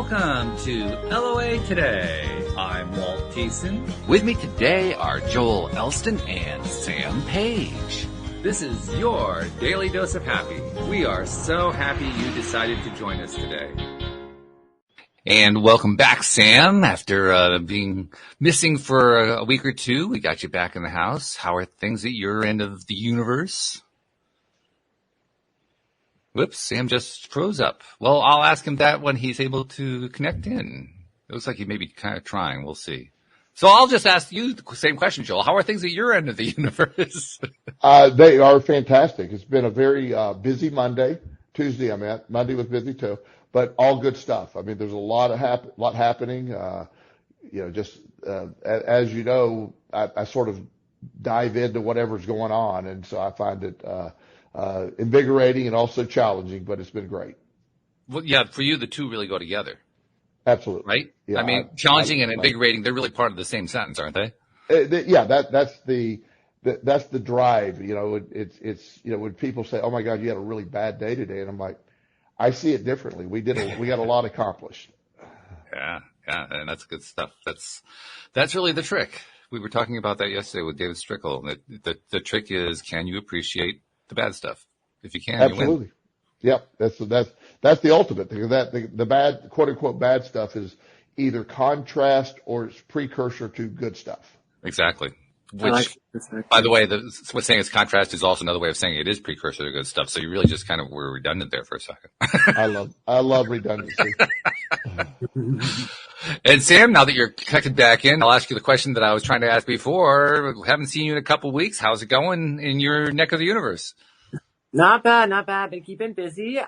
Welcome to LOA Today. I'm Walt Thiessen. With me today are Joel Elston and Sam Page. This is your Daily Dose of Happy. We are so happy you decided to join us today. And welcome back, Sam. After being missing for a week or two, we got you back in the house. How are things at your end of the universe? Whoops, Sam just froze up. Well, I'll ask him that when he's able to connect in. It looks like he may be kind of trying. We'll see. So I'll just ask you the same question, Joel. How are things at your end of the universe? They are fantastic. It's been a very busy Monday. Tuesday I'm at. Monday was busy too, but all good stuff. I mean, there's a lot happening. As you know, I sort of dive into whatever's going on, and so I find it invigorating and also challenging, but it's been great. Well, yeah, for you, the two really go together. Absolutely. Right? Yeah, I mean, challenging and invigorating, they're really part of the same sentence, aren't they? That's the drive. You know, it's when people say, "Oh my God, you had a really bad day today," and I'm like, I see it differently. We got a lot accomplished. Yeah, and that's good stuff. That's really the trick. We were talking about that yesterday with David Strickle. The trick is, can you appreciate the bad stuff? If you can, absolutely. You win. Yep, that's the ultimate thing. The bad, quote unquote, bad stuff is either contrast or it's precursor to good stuff. Exactly. Which, by the way, what's saying it's contrast is also another way of saying it is precursor to good stuff. So you really just kind of were redundant there for a second. I love redundancy. And Sam, now that you're connected back in, I'll ask you the question that I was trying to ask before. Haven't seen you in a couple of weeks. How's it going in your neck of the universe? Not bad. Been keeping busy.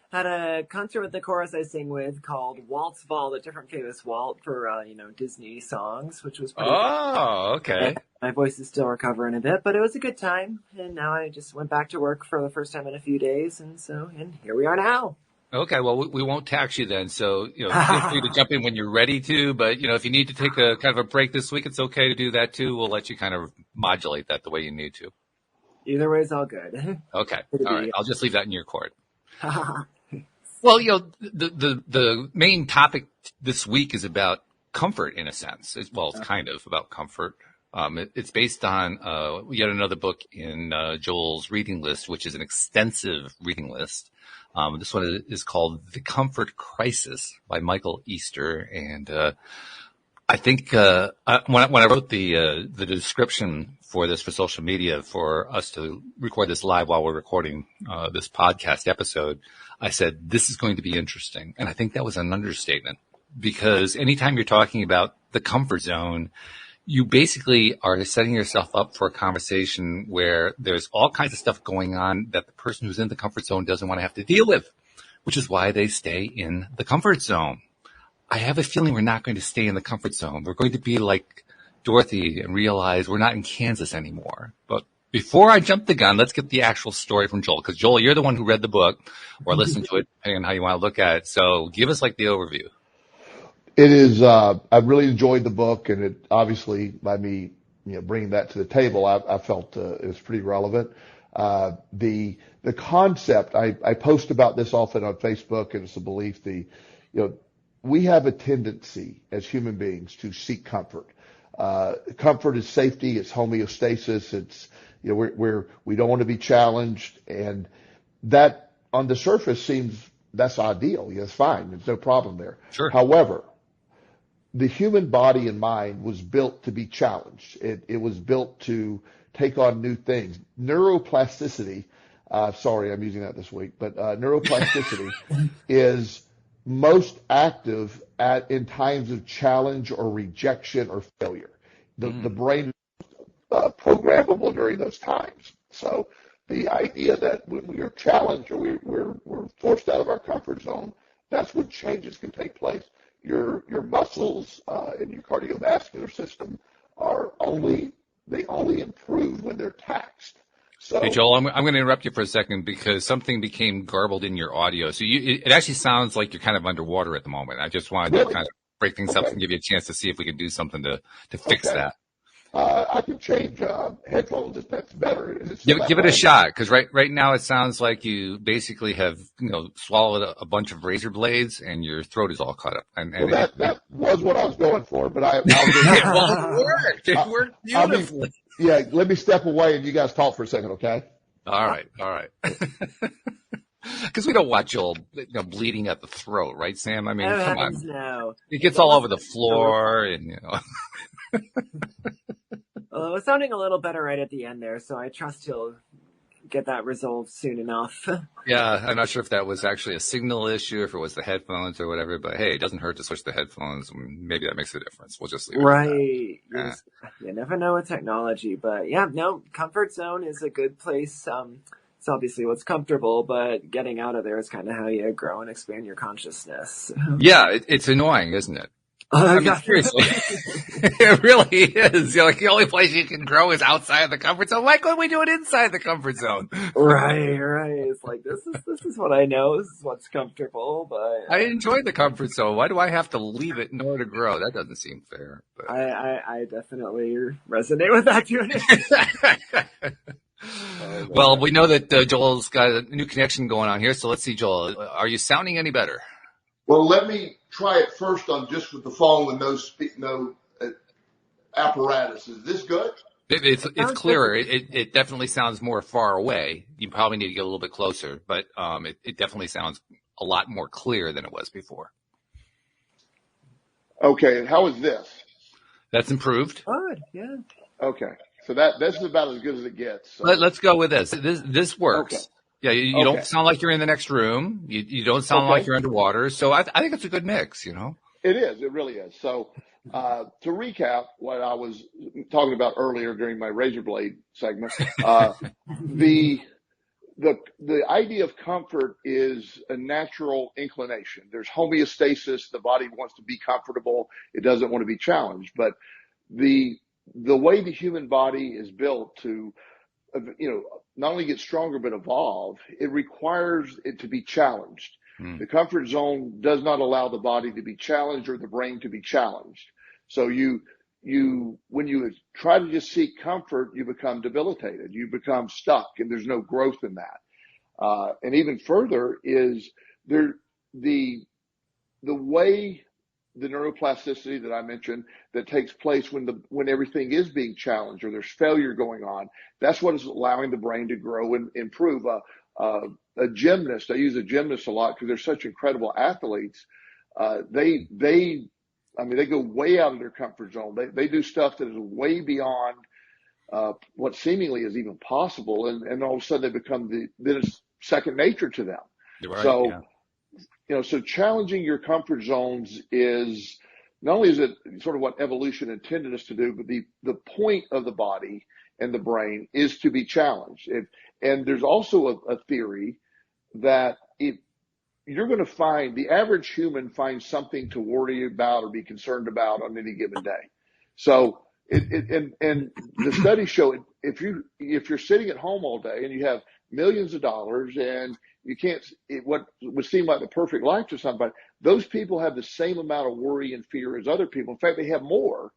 Had a concert with the chorus I sing with called Walt's Vault, a different famous Walt for, Disney songs, which was pretty Oh, okay. My voice is still recovering a bit, but it was a good time. And now I just went back to work for the first time in a few days. And here we are now. Okay, well, we won't tax you then. So, feel free to jump in when you're ready to. But, if you need to take a kind of a break this week, it's okay to do that too. We'll let you kind of modulate that the way you need to. Either way is all good. Okay. All right. I'll just leave that in your court. Well, the main topic this week is about comfort in a sense. It's kind of about comfort. It's based on yet another book in Joel's reading list, which is an extensive reading list. This one is called The Comfort Crisis by Michael Easter. And I think when I wrote the description for this for social media for us to record this live while we're recording this podcast episode, I said, this is going to be interesting. And I think that was an understatement, because anytime you're talking about the comfort zone, you basically are setting yourself up for a conversation where there's all kinds of stuff going on that the person who's in the comfort zone doesn't want to have to deal with, which is why they stay in the comfort zone. I have a feeling we're not going to stay in the comfort zone. We're going to be like Dorothy and realize we're not in Kansas anymore. But before I jump the gun, let's get the actual story from Joel. Because Joel, you're the one who read the book or listened to it, depending on how you want to look at it. So give us like the overview. It is. I really enjoyed the book, and it obviously by me, bringing that to the table, I felt it was pretty relevant. The concept I post about this often on Facebook, and it's a belief. We have a tendency as human beings to seek comfort. Comfort is safety. It's homeostasis. It's we don't want to be challenged, and that on the surface seems that's ideal. It's fine. There's no problem there. Sure. However, the human body and mind was built to be challenged. It was built to take on new things. Neuroplasticity, sorry, I'm using that this week, but neuroplasticity is most active in times of challenge or rejection or failure. The brain is programmable during those times. So the idea that when we are challenged or we're forced out of our comfort zone, that's when changes can take place. Your muscles and your cardiovascular system only improve when they're taxed. So, hey, Joel, I'm going to interrupt you for a second because something became garbled in your audio. So it actually sounds like you're kind of underwater at the moment. I just wanted to kind of break things up and give you a chance to see if we can do something to fix that. I can change headphones if that's better. Is it still that Give it a way? shot, because right now it sounds like you basically have swallowed a bunch of razor blades and your throat is all cut up. And Well, it, that was what I was going for, but I'll well, just, it worked. It worked I mean, beautifully. yeah, let me step away and you guys talk for a second, okay? All right. Because we don't want Joel bleeding at the throat, right, Sam? I mean, Oh come heavens on. no. It gets That all was over the floor, and Well, it was sounding a little better right at the end there, so I trust he'll get that resolved soon enough. yeah, I'm not sure if that was actually a signal issue, if it was the headphones or whatever. But hey, it doesn't hurt to switch the headphones. Maybe that makes a difference. We'll just leave it at that. Right. Yeah. You never know with technology, but yeah, no, comfort zone is a good place. It's obviously what's comfortable, but getting out of there is kind of how you grow and expand your consciousness. Yeah, it's annoying, isn't it? I mean, seriously, it really is. Like the only place you can grow is outside the comfort zone. Why couldn't we do it inside the comfort zone? Right. It's like this is what I know. This is what's comfortable, but I enjoy the comfort zone. Why do I have to leave it in order to grow? That doesn't seem fair. But. I definitely resonate with that too. Well, we know that Joel's got a new connection going on here, so let's see, Joel. Are you sounding any better? Well, let me try it first on just with the phone with no apparatus. Is this good? It's clearer. It definitely sounds more far away. You probably need to get a little bit closer, but it definitely sounds a lot more clear than it was before. Okay, and how is this? That's improved. Good, yeah. Okay, so this is about as good as it gets. So. Let's go with this. This works. Okay. Yeah, you don't sound like you're in the next room. You don't sound like you're underwater. So I think it's a good mix, It is. It really is. So to recap what I was talking about earlier during my razor blade segment, the idea of comfort is a natural inclination. There's homeostasis. The body wants to be comfortable. It doesn't want to be challenged. But the way the human body is built to not only get stronger but evolve, it requires it to be challenged. The comfort zone does not allow the body to be challenged or the brain to be challenged. So when you try to just seek comfort, you become debilitated. You become stuck, and there's no growth in that. And even further is the way the neuroplasticity that I mentioned that takes place when everything is being challenged or there's failure going on. That's what is allowing the brain to grow and improve. A gymnast, I use a gymnast a lot because they're such incredible athletes. They go way out of their comfort zone. They do stuff that is way beyond what seemingly is even possible, and all of a sudden they become then it's second nature to them. Right, so. Yeah. So challenging your comfort zones is not only is it sort of what evolution intended us to do, but the point of the body and the brain is to be challenged. And there's also a theory that you're going to find the average human finds something to worry about or be concerned about on any given day. So and the studies show if you're sitting at home all day and you have millions of dollars and you can't, what would seem like the perfect life to somebody, those people have the same amount of worry and fear as other people. In fact, they have more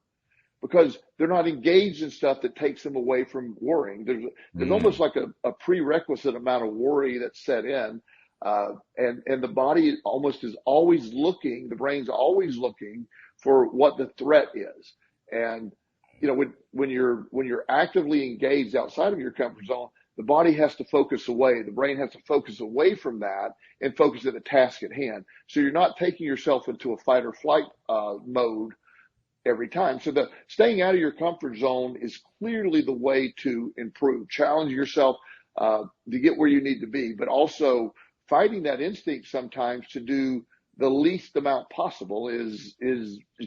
because they're not engaged in stuff that takes them away from worrying. There's almost like a prerequisite amount of worry that's set in. And the body almost is always looking, the brain's always looking for what the threat is. And, when you're actively engaged outside of your comfort zone, the body has to focus away. The brain has to focus away from that and focus at the task at hand. So you're not taking yourself into a fight or flight mode every time. So staying out of your comfort zone is clearly the way to improve. Challenge yourself to get where you need to be, but also fighting that instinct sometimes to do the least amount possible is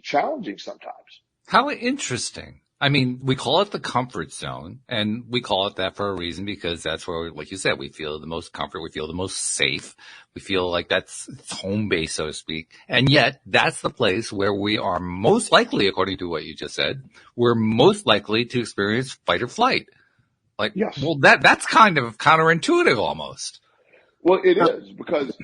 challenging sometimes. How interesting. I mean, we call it the comfort zone, and we call it that for a reason because that's where, like you said, we feel the most comfort, we feel the most safe, we feel like it's home base, so to speak. And yet, that's the place where we are most likely, according to what you just said, we're most likely to experience fight or flight. Like, yes. Well, that's kind of counterintuitive almost. Well, it is because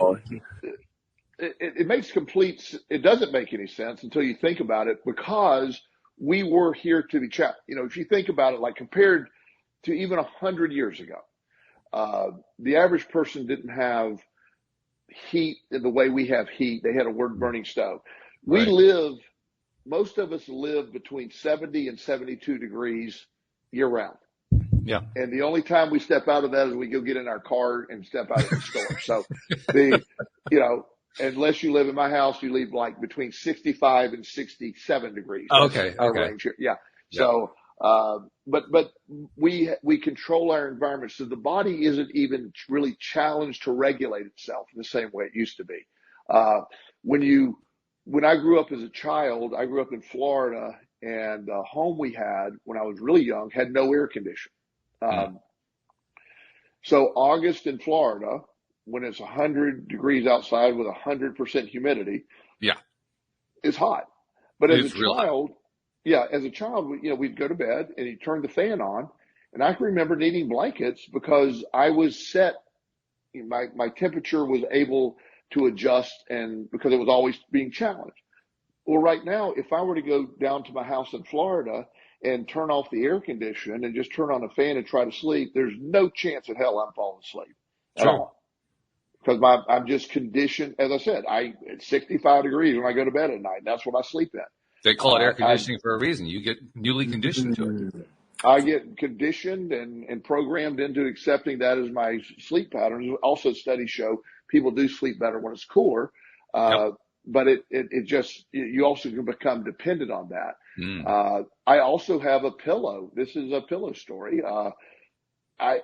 it doesn't make any sense until you think about it, because we were here to be challenged. If you think about it, like compared to even 100 years ago, the average person didn't have heat in the way we have heat. They had a wood burning stove. Right. Most of us live between 70 and 72 degrees year round. Yeah. And the only time we step out of that is we go get in our car and step out of the store. So unless you live in my house, you leave like between 65 and 67 degrees. That's Okay. our Okay. range here. Yeah. Yeah. So, but we control our environment. So the body isn't even really challenged to regulate itself in the same way it used to be. When I grew up as a child, I grew up in Florida, and the home we had when I was really young had no air conditioning. So August in Florida, when it's 100 degrees outside with 100% humidity, Yeah. is hot. But as It's a real hot. child, we'd go to bed and he'd turn the fan on, and I can remember needing blankets because I was set. My temperature was able to adjust, and because it was always being challenged. Well, right now, if I were to go down to my house in Florida and turn off the air condition and just turn on a fan and try to sleep, there's no chance in hell I'm falling asleep at Sure. all. Because I'm just conditioned. As I said, it's 65 degrees when I go to bed at night. That's what I sleep in. They call it air conditioning for a reason. You get newly conditioned to it. I get conditioned and programmed into accepting that as my sleep patterns. Also, studies show people do sleep better when it's cooler. Yep. But it just, you also can become dependent on that. Mm. I also have a pillow. This is a pillow story. I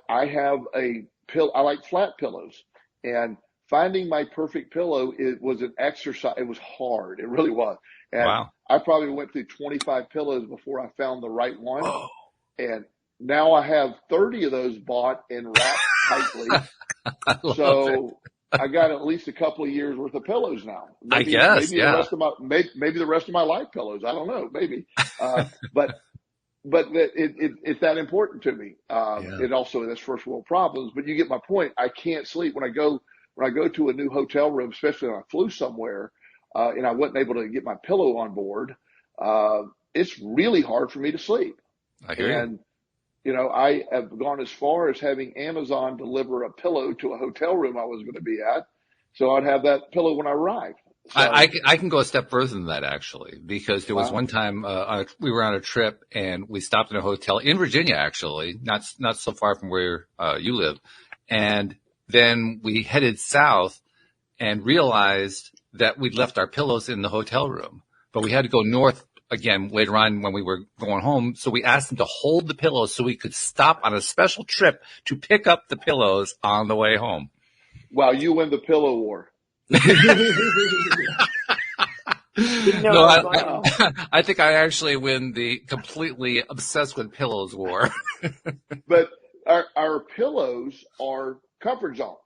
have a pillow. I like flat pillows, and finding my perfect pillow, it was an exercise. It was hard. It really was. And Wow. I probably went through 25 pillows before I found the right one. Oh. And now I have 30 of those bought and wrapped tightly. I love it. So I got at least a couple of years worth of pillows now. I guess, maybe yeah. maybe the rest of my life pillows. I don't know, maybe. But it's that important to me. Yeah. It also has first world problems, but you get my point. I can't sleep when I go to a new hotel room, especially when I flew somewhere, and I wasn't able to get my pillow on board. It's really hard for me to sleep. I hear you. And I have gone as far as having Amazon deliver a pillow to a hotel room I was going to be at, so I'd have that pillow when I arrived. So, I can go a step further than that, actually, because there was one time we were on a trip and we stopped in a hotel in Virginia, actually, not so far from where you live, and then we headed south and realized that we'd left our pillows in the hotel room, but we had to go north again later on when we were going home. So we asked them to hold the pillows so we could stop on a special trip to pick up the pillows on the way home. Wow, you win the pillow war. No, I think I actually win the completely obsessed with pillows war. But our pillows are comfort zones.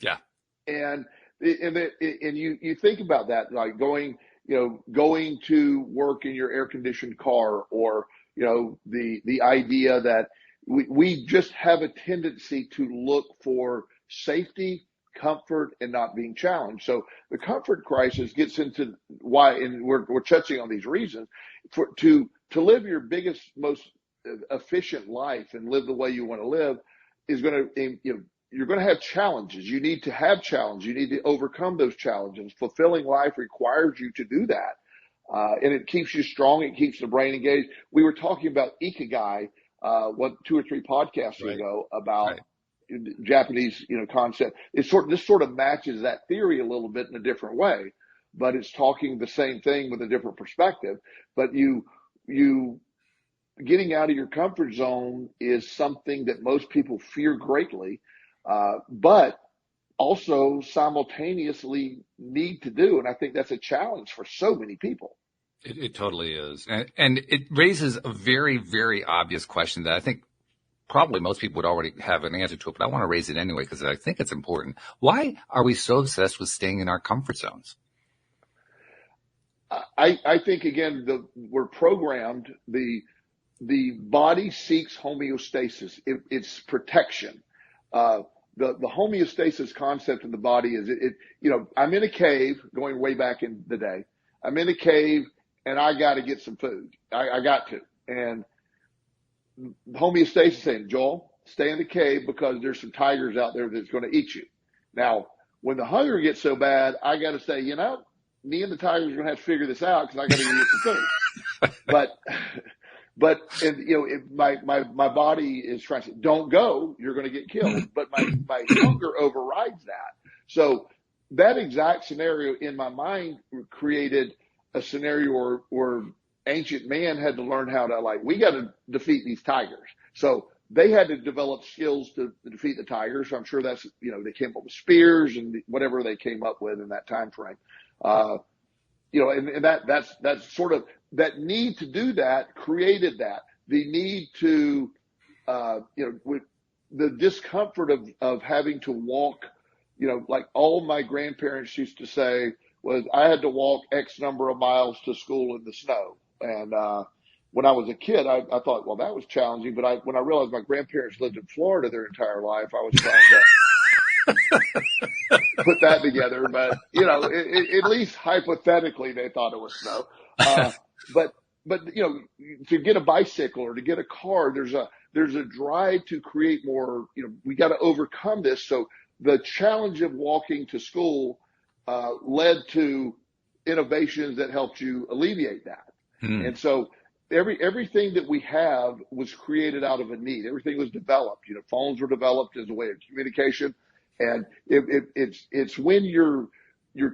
Yeah. And you think about that, like going to work in your air conditioned car, or, the idea that we just have a tendency to look for safety, comfort, and not being challenged. So the comfort crisis gets into why, and we're touching on these reasons to live your biggest, most efficient life and live the way you want to live is going to, you're going to have challenges. You need to have challenges. You need to overcome those challenges. Fulfilling life requires you to do that. And it keeps you strong. It keeps the brain engaged. We were talking about Ikigai, 2 or 3 podcasts ago about Japanese, concept. This sort of matches that theory a little bit in a different way, but it's talking the same thing with a different perspective. But you getting out of your comfort zone is something that most people fear greatly, but also simultaneously need to do. And I think that's a challenge for so many people. It totally is. And it raises a very, very obvious question that I think probably most people would already have an answer to it, but I want to raise it anyway because I think it's important. Why are we so obsessed with staying in our comfort zones? I think, again, we're programmed. The body seeks homeostasis. It's protection. The homeostasis concept in the body is I'm in a cave, going way back in the day. I'm in a cave and I got to get some food. I got to. And homeostasis saying, Joel, stay in the cave because there's some tigers out there that's going to eat you. Now, when the hunger gets so bad, I got to say, you know, me and the tigers are going to have to figure this out because I got to get some food. But and, you know, my body is trying to say, don't go, you're going to get killed. But my hunger overrides that. So that exact scenario in my mind created a scenario where ancient man had to learn how to, like, we got to defeat these tigers. So they had to develop skills to defeat the tigers. So I'm sure that's, you know, they came up with spears and whatever they came up with in that time frame. You know, and that's sort of that need to do that created that. The need to, you know, with the discomfort of having to walk, you know, like all my grandparents used to say was I had to walk X number of miles to school in the snow. And when I was a kid, I thought, well, that was challenging. But when I realized my grandparents lived in Florida their entire life, I was trying to put that together. But, you know, at least hypothetically, they thought it was snow. But, you know, to get a bicycle or to get a car, there's a drive to create more, you know, we got to overcome this. So the challenge of walking to school led to innovations that helped you alleviate that. And so everything that we have was created out of a need. Everything was developed. You know, phones were developed as a way of communication. And it's when you're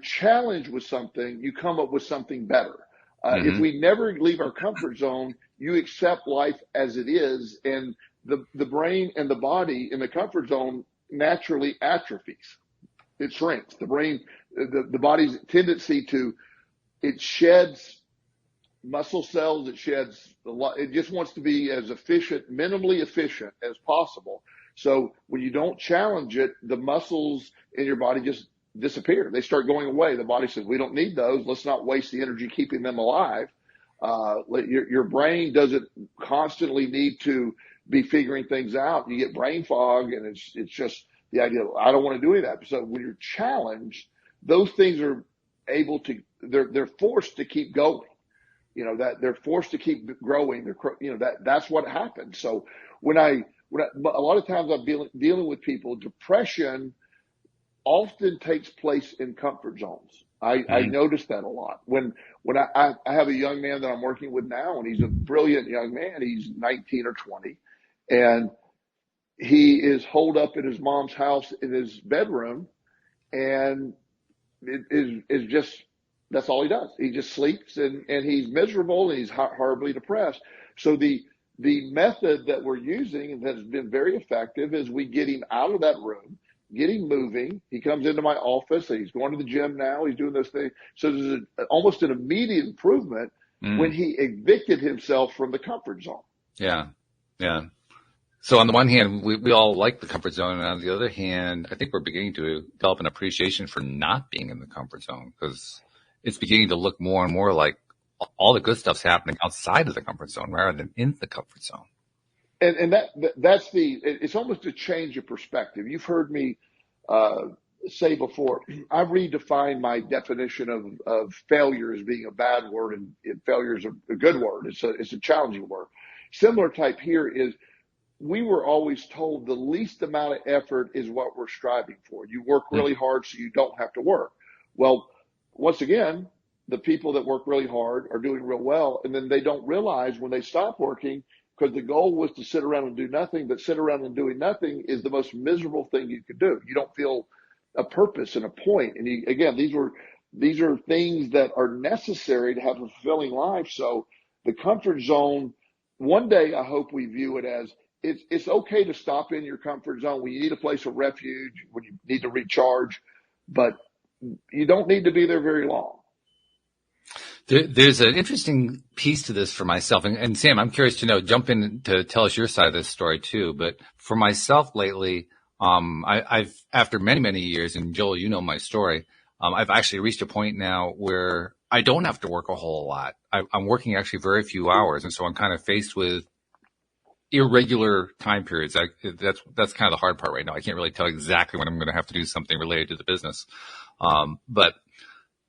challenged with something, you come up with something better. If we never leave our comfort zone, you accept life as it is, and the brain and the body in the comfort zone naturally atrophies. It shrinks. The brain, the body's tendency it sheds muscle cells, it sheds a lot. It just wants to be as efficient, minimally efficient as possible. So when you don't challenge it, the muscles in your body just disappear. They start going away. The body says, we don't need those. Let's not waste the energy keeping them alive. Your brain doesn't constantly need to be figuring things out. You get brain fog, and it's just the idea of, I don't want to do any of that. So when you're challenged, those things are able to, they're forced to keep going. You know, that they're forced to keep growing. You know, that's what happens. So when a lot of times I'm dealing with people, depression often takes place in comfort zones. I notice that a lot. When I have a young man that I'm working with now, and he's a brilliant young man. He's 19 or 20, and he is holed up in his mom's house in his bedroom, and it is just, that's all he does. He just sleeps, and he's miserable, and he's horribly depressed. So the method that we're using and that has been very effective is we get him out of that room, get him moving. He comes into my office, and he's going to the gym now. He's doing those things. So there's almost an immediate improvement when he evicted himself from the comfort zone. Yeah. Yeah. So on the one hand, we all like the comfort zone. And on the other hand, I think we're beginning to develop an appreciation for not being in the comfort zone, because it's beginning to look more and more like all the good stuff's happening outside of the comfort zone rather than in the comfort zone. And that's it's almost a change of perspective. You've heard me say before, I've redefined my definition of failure as being a bad word, and failure is a good word. It's a challenging word. Similar type here is, we were always told the least amount of effort is what we're striving for. You work really hard so you don't have to work. Well, once again, the people that work really hard are doing real well, and then they don't realize when they stop working, because the goal was to sit around and do nothing, but sit around and doing nothing is the most miserable thing you could do. You don't feel a purpose and a point. And again, these are things that are necessary to have a fulfilling life. So the comfort zone, one day I hope we view it as, it's okay to stop in your comfort zone when you need a place of refuge, when you need to recharge, but you don't need to be there very long. There's an interesting piece to this for myself. And Sam, I'm curious to know, jump in to tell us your side of this story too. But for myself lately, I've, after many, many years, and Joel, you know my story, I've actually reached a point now where I don't have to work a whole lot. I'm working actually very few hours. And so I'm kind of faced with irregular time periods. That's kind of the hard part right now. I can't really tell exactly when I'm going to have to do something related to the business. But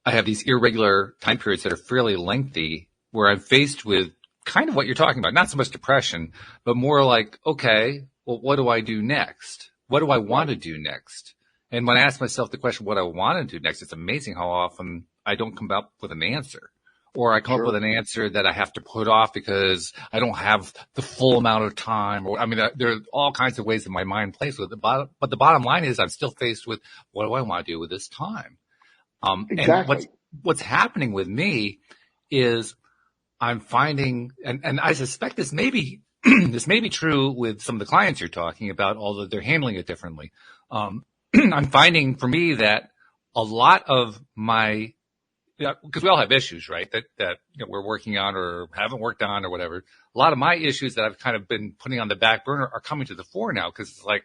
I have these irregular time periods that are fairly lengthy, where I'm faced with kind of what you're talking about, not so much depression, but more like, okay, well, what do I do next? What do I want to do next? And when I ask myself the question, what I want to do next, it's amazing how often I don't come up with an answer. Or I come up with an answer that I have to put off because I don't have the full amount of time. Or, I mean, there are all kinds of ways that my mind plays with it. But the bottom line is I'm still faced with, what do I want to do with this time? Exactly. And what's happening with me is I'm finding, and I suspect this may be, this may be true with some of the clients you're talking about, although they're handling it differently. I'm finding for me that a lot of my, because we all have issues, right? That we're working on or haven't worked on or whatever. A lot of my issues that I've kind of been putting on the back burner are coming to the fore now, because it's like,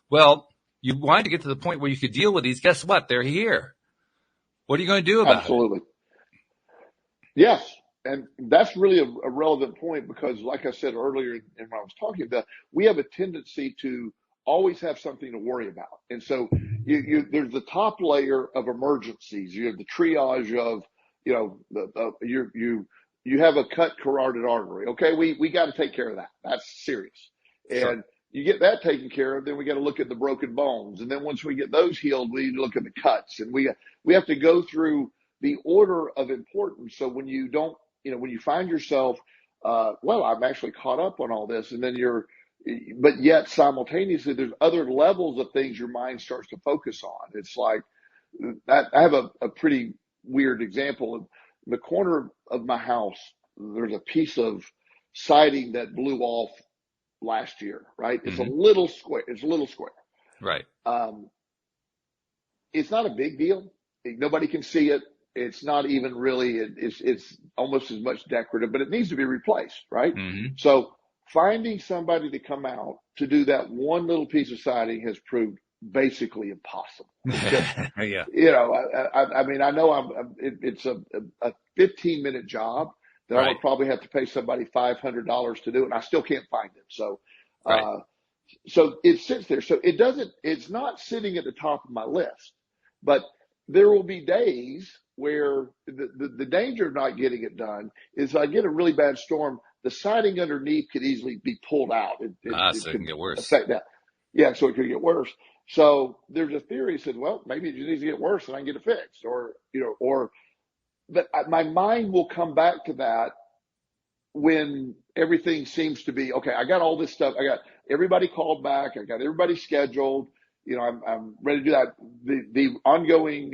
well, you wanted to get to the point where you could deal with these. Guess what? They're here. What are you going to do about Absolutely. Yes. And that's really a relevant point, because like I said earlier, and when I was talking about, we have a tendency to always have something to worry about. And so there's the top layer of emergencies. You have the triage of, you have a cut carotid artery. Okay. We got to take care of that. That's serious. Sure. And you get that taken care of, then we got to look at the broken bones. And then once we get those healed, we need to look at the cuts, and we have to go through the order of importance. So when you don't, when you find yourself, well, I'm actually caught up on all this, and then but yet simultaneously there's other levels of things your mind starts to focus on. It's like, I have a pretty weird example. In the corner of my house, there's a piece of siding that blew off last year, right? It's a little square. Right. It's not a big deal. Nobody can see it. It's not even really, it's almost as much decorative, but it needs to be replaced, right? So finding somebody to come out to do that one little piece of siding has proved basically impossible. Yeah. I mean, I know it's a 15-minute job that I would probably have to pay somebody $500 to do, and I still can't find it. So, so it sits there. So it's not sitting at the top of my list, but there will be days where the danger of not getting it done is I get a really bad storm. The siding underneath could easily be pulled out. So it can get worse. Affect that. Yeah, so it could get worse. So there's a theory that says, well, maybe it just needs to get worse and I can get it fixed, but my mind will come back to that when everything seems to be okay. I got all this stuff. I got everybody called back. I got everybody scheduled. I'm ready to do that. The ongoing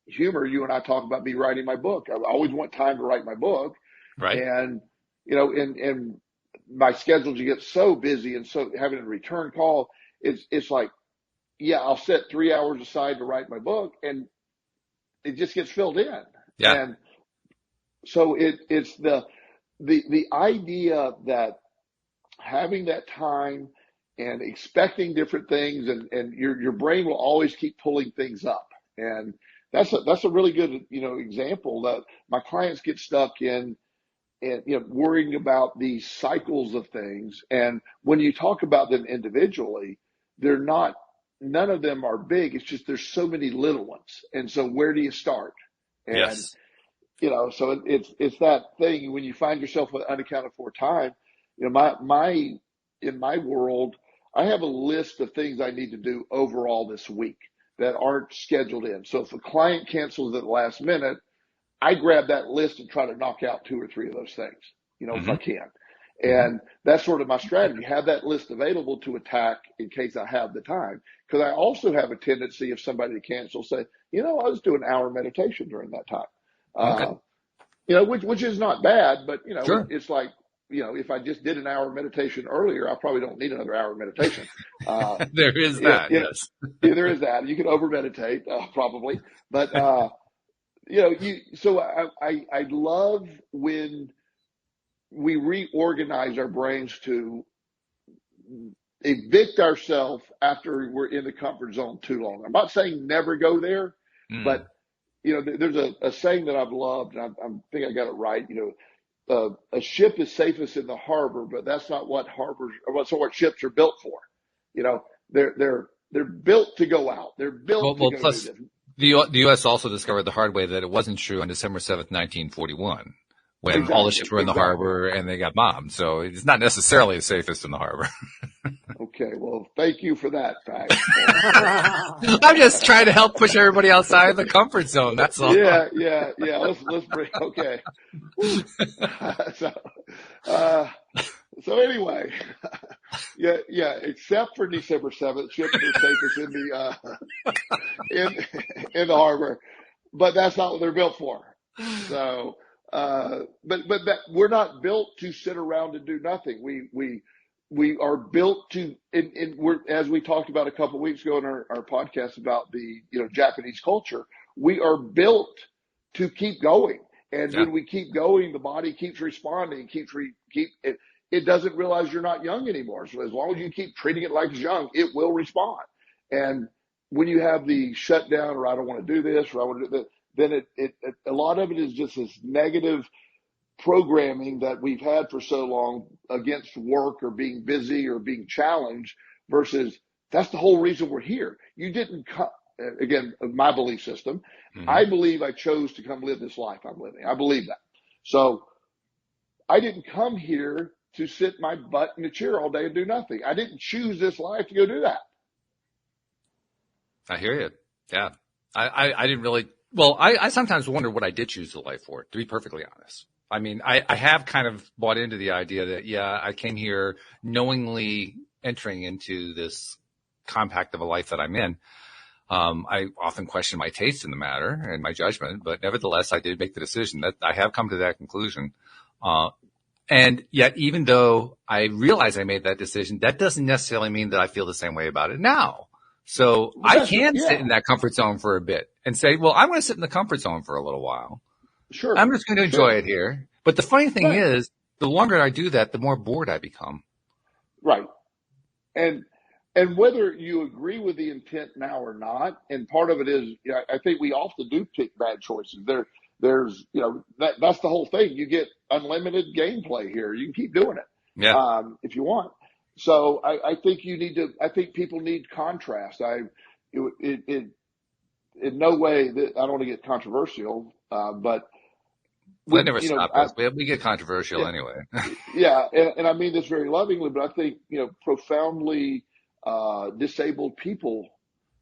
humor you and I talk about me writing my book. I always want time to write my book. Right. And, and my schedule to get so busy, and so having a return call, it's like, yeah, I'll set 3 hours aside to write my book, and it just gets filled in. Yeah. And so it's the idea that having that time and expecting different things, and your brain will always keep pulling things up. And that's a really good, example that my clients get stuck in, and, worrying about these cycles of things. And when you talk about them individually, none of them are big. It's just, there's so many little ones. And so where do you start? And, yes. So it's that thing when you find yourself with unaccounted for time. In my world, I have a list of things I need to do overall this week that aren't scheduled in. So if a client cancels at the last minute, I grab that list and try to knock out 2 or 3 of those things, if I can. And that's sort of my strategy. Have that list available to attack in case I have the time. Because I also have a tendency, if somebody cancels, say, I'll just do an hour meditation during that time. Okay. Which is not bad, but Sure. It's like, if I just did an hour meditation earlier, I probably don't need another hour meditation. There is that. Yes. Yeah, there is that. You can over meditate, probably, but, so I love when we reorganize our brains to evict ourselves after we're in the comfort zone too long. I'm not saying never go there, but there's a saying that I've loved, and I think I got it right. A ship is safest in the harbor, but that's not what ships are built for. They're built to go out. They're built to go plus, do this. The U.S. also discovered the hard way that it wasn't true on December 7th, 1941, when all the ships were in the harbor and they got bombed. So it's not necessarily the safest in the harbor. Okay, well, thank you for that fact. I'm just trying to help push everybody outside the comfort zone. That's all. Yeah. Let's bring. Okay. So anyway, yeah. Except for December 7th, ships are safest in the in the harbor, but that's not what they're built for. So, but that we're not built to sit around and do nothing. We are built to, and we're, as we talked about a couple of weeks ago in our podcast about the, Japanese culture, we are built to keep going. And when we keep going, the body keeps responding, it doesn't realize you're not young anymore. So as long as you keep treating it like it's young, it will respond. And when you have the shutdown, or I don't want to do this, or I want to do that, then a lot of it is just this negative programming that we've had for so long against work or being busy or being challenged, versus that's the whole reason we're here. You didn't come, again, my belief system. Mm-hmm. I believe I chose to come live this life I'm living. I believe that. So I didn't come here to sit my butt in a chair all day and do nothing. I didn't choose this life to go do that. I hear you. Yeah. I didn't really, well, I sometimes wonder what I did choose the life for, to be perfectly honest. I mean, I have kind of bought into the idea that, I came here knowingly entering into this compact of a life that I'm in. I often question my taste in the matter and my judgment, but nevertheless, I did make the decision that I have come to that conclusion. And yet, even though I realize I made that decision, that doesn't necessarily mean that I feel the same way about it now. So I can sit in that comfort zone for a bit and say, well, I'm going to sit in the comfort zone for a little while. Sure. I'm just going to enjoy it here. But the funny thing is, the longer I do that, the more bored I become. Right. And whether you agree with the intent now or not, and part of it is, I think we often do pick bad choices. There's, that's the whole thing. You get unlimited gameplay here. You can keep doing it, if you want. So I think I think people need contrast. In no way that I don't want to get controversial, but that never stopped us. We get controversial anyway. And I mean this very lovingly, but I think, profoundly disabled people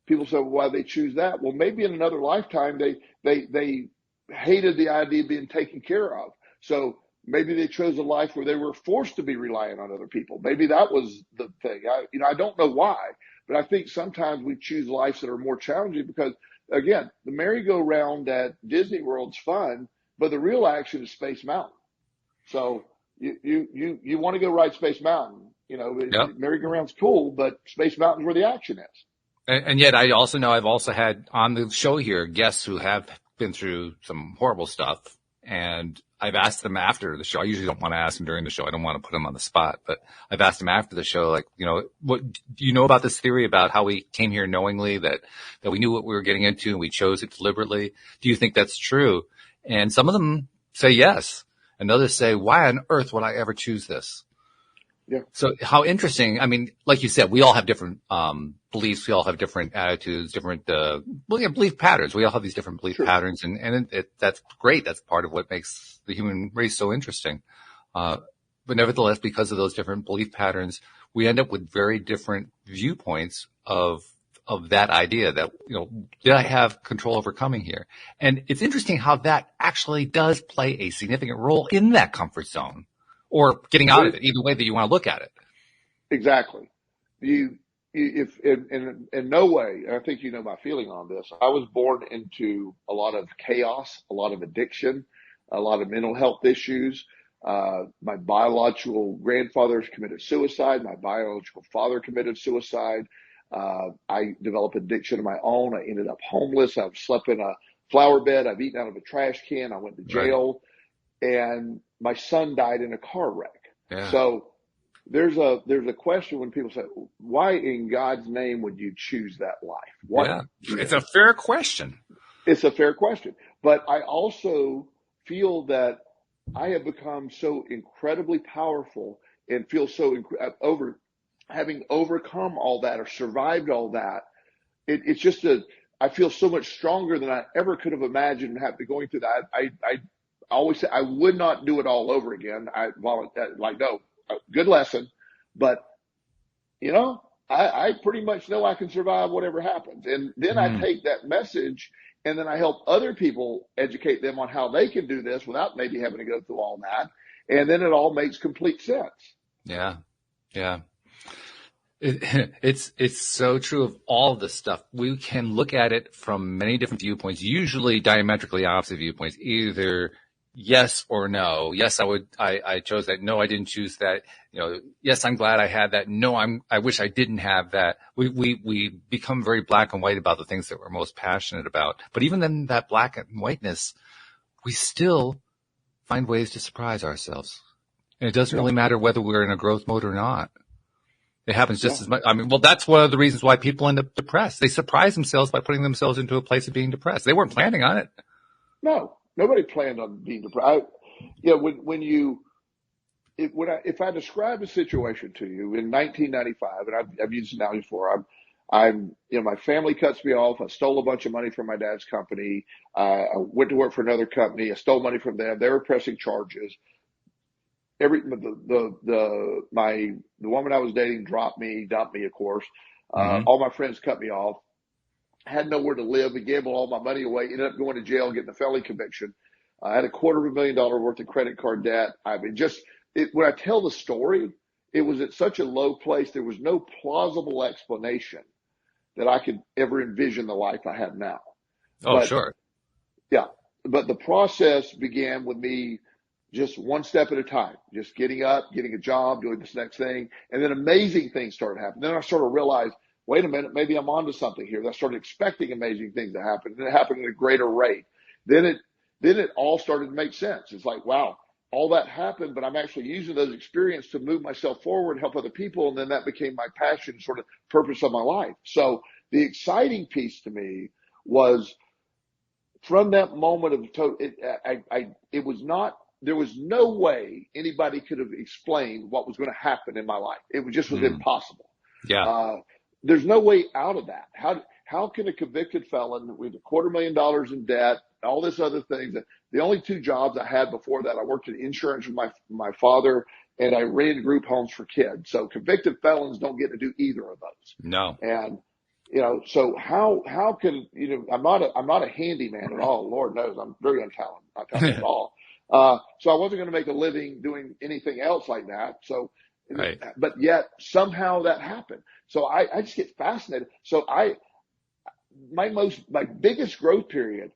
say, well, why they choose that? Well, maybe in another lifetime they hated the idea of being taken care of. So maybe they chose a life where they were forced to be reliant on other people. Maybe that was the thing. I don't know why, but I think sometimes we choose lives that are more challenging because, again, the merry-go-round at Disney World's fun, but the real action is Space Mountain. So you want to go ride Space Mountain. Merry-go-round's cool, but Space Mountain's where the action is. And yet I also know I've also had on the show here guests who have been through some horrible stuff, and I've asked them after the show. I usually don't want to ask them during the show. I don't want to put them on the spot, but I've asked them after the show, like, what do you know about this theory about how we came here knowingly, that we knew what we were getting into and we chose it deliberately? Do you think that's true? And some of them say yes, and others say, why on earth would I ever choose this? Yeah. So how interesting. I mean, like you said, we all have different beliefs. We all have different attitudes, different belief patterns. We all have these different belief patterns, and that's great. That's part of what makes the human race so interesting. But nevertheless, because of those different belief patterns, we end up with very different viewpoints of that idea that, did I have control over coming here? And it's interesting how that actually does play a significant role in that comfort zone. Or getting out of it, either way that you want to look at it. Exactly. If in no way, and I think you know my feeling on this, I was born into a lot of chaos, a lot of addiction, a lot of mental health issues. My biological grandfather committed suicide. My biological father committed suicide. I developed addiction of my own. I ended up homeless. I've slept in a flower bed. I've eaten out of a trash can. I went to jail. Right. And my son died in a car wreck. Yeah. So there's a question when people say, why in God's name would you choose that life? It's a fair question. It's a fair question. But I also feel that I have become so incredibly powerful and feel so having overcome all that or survived all that. It's just I feel so much stronger than I ever could have imagined going through that. always say I would not do it all over again. No, good lesson, but you know, I pretty much know I can survive whatever happens. And then I Mm. take that message and then I help other people, educate them on how they can do this without maybe having to go through all that. And then it all makes complete sense. Yeah. Yeah. It's so true of all this stuff. We can look at it from many different viewpoints, usually diametrically opposite viewpoints, either yes or no. Yes, I chose that. No, I didn't choose that. You know, yes, I'm glad I had that. No, I wish I didn't have that. We become very black and white about the things that we're most passionate about. But even in that black and whiteness, we still find ways to surprise ourselves. And it doesn't really matter whether we're in a growth mode or not. It happens just as much. I mean, well, that's one of the reasons why people end up depressed. They surprise themselves by putting themselves into a place of being depressed. They weren't planning on it. No, nobody planned on being depressed. If I describe a situation to you in 1995, and I've used this analogy before, my family cuts me off. I stole a bunch of money from my dad's company. I went to work for another company. I stole money from them. They were pressing charges. The woman I was dating dumped me, of course. Mm-hmm. All my friends cut me off. Had nowhere to live. I gambled all my money away. Ended up going to jail, getting a felony conviction. I had $250,000 worth of credit card debt. I mean, when I tell the story, it was at such a low place. There was no plausible explanation that I could ever envision the life I have now. Oh, sure. Yeah. But the process began with me just one step at a time, just getting up, getting a job, doing this next thing. And then amazing things started happening. Then I sort of realized, wait a minute, maybe I'm onto something here. I started expecting amazing things to happen. And it happened at a greater rate. Then it all started to make sense. It's like, wow, all that happened, but I'm actually using those experiences to move myself forward, help other people. And then that became my passion, sort of purpose of my life. So the exciting piece to me was from that moment of there was no way anybody could have explained what was going to happen in my life. It was impossible. Yeah. There's no way out of that. How can a convicted felon with $250,000 in debt, all this other things, the only two jobs I had before that, I worked in insurance with my father and I ran group homes for kids. So convicted felons don't get to do either of those. No. And, so how can, I'm not a handyman at all. Lord knows I'm very untalented, not talented at all. So I wasn't going to make a living doing anything else like that. So, right. But yet somehow that happened. So I just get fascinated. So my biggest growth period,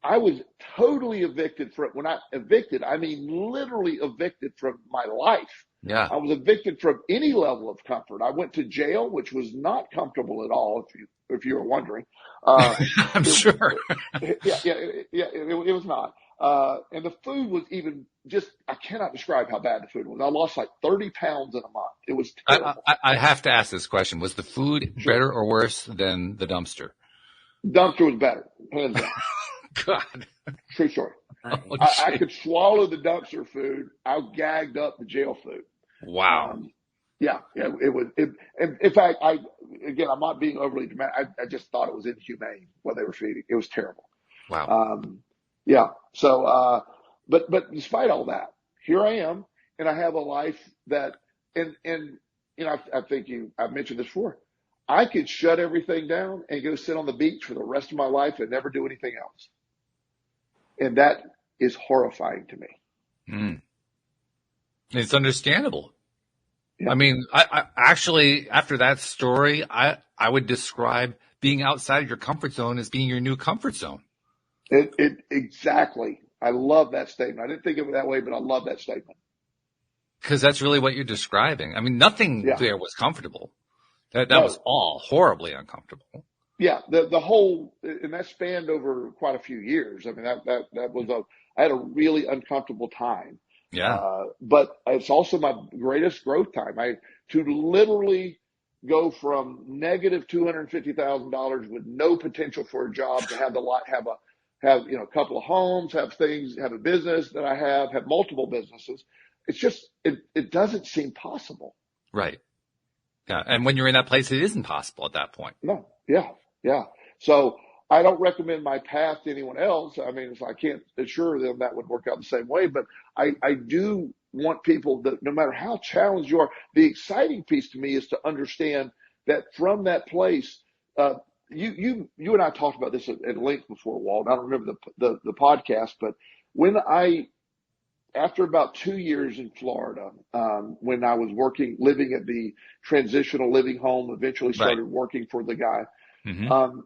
I was totally evicted from, when I evicted, I mean, literally evicted from my life. Yeah. I was evicted from any level of comfort. I went to jail, which was not comfortable at all, if you were wondering. I'm sure. It was not. And the food was even I cannot describe how bad the food was. I lost like 30 pounds in a month. It was terrible. I have to ask this question. Was the food better or worse than the dumpster? Dumpster was better, hands down. God. True story. Oh, I could swallow the dumpster food. I gagged up the jail food. Wow. It was. In fact, I'm not being overly dramatic. I just thought it was inhumane what they were feeding. It was terrible. Wow. So, but despite all that, here I am, and I have a life that, and I think I've mentioned this before. I could shut everything down and go sit on the beach for the rest of my life and never do anything else. And that is horrifying to me. Mm. It's understandable. Yeah. I mean, I actually, after that story, I would describe being outside of your comfort zone as being your new comfort zone. Exactly. I love that statement. I didn't think of it that way, but I love that statement. Because that's really what you're describing. I mean, nothing there was comfortable. That was all horribly uncomfortable. Yeah, the whole, and that spanned over quite a few years. I mean, that was I had a really uncomfortable time. Yeah. But it's also my greatest growth time. To literally go from negative $250,000 with no potential for a job to have a couple of homes, have a business that I have multiple businesses. It's just, it doesn't seem possible. Right. Yeah. And when you're in that place, it isn't possible at that point. No. Yeah. So I don't recommend my path to anyone else. I mean, I can't assure them that would work out the same way, but I do want people that no matter how challenged you are, the exciting piece to me is to understand that from that place, you and I talked about this at length before, Walt. I don't remember the podcast, but after about 2 years in Florida, when I was living at the transitional living home, eventually started working for the guy. Mm-hmm.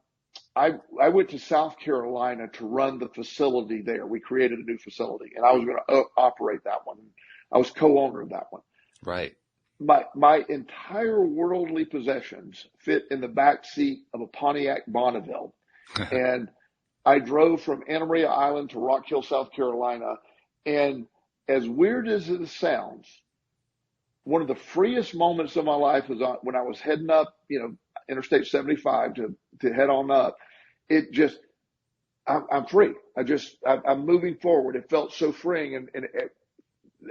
I went to South Carolina to run the facility there. We created a new facility, and I was going to operate that one. I was co-owner of that one. Right. My entire worldly possessions fit in the back seat of a Pontiac Bonneville, and I drove from Anna Maria Island to Rock Hill, South Carolina, and as weird as it sounds, one of the freest moments of my life was when I was heading up, Interstate 75 to head on up. I'm free. I'm moving forward. It felt so freeing, and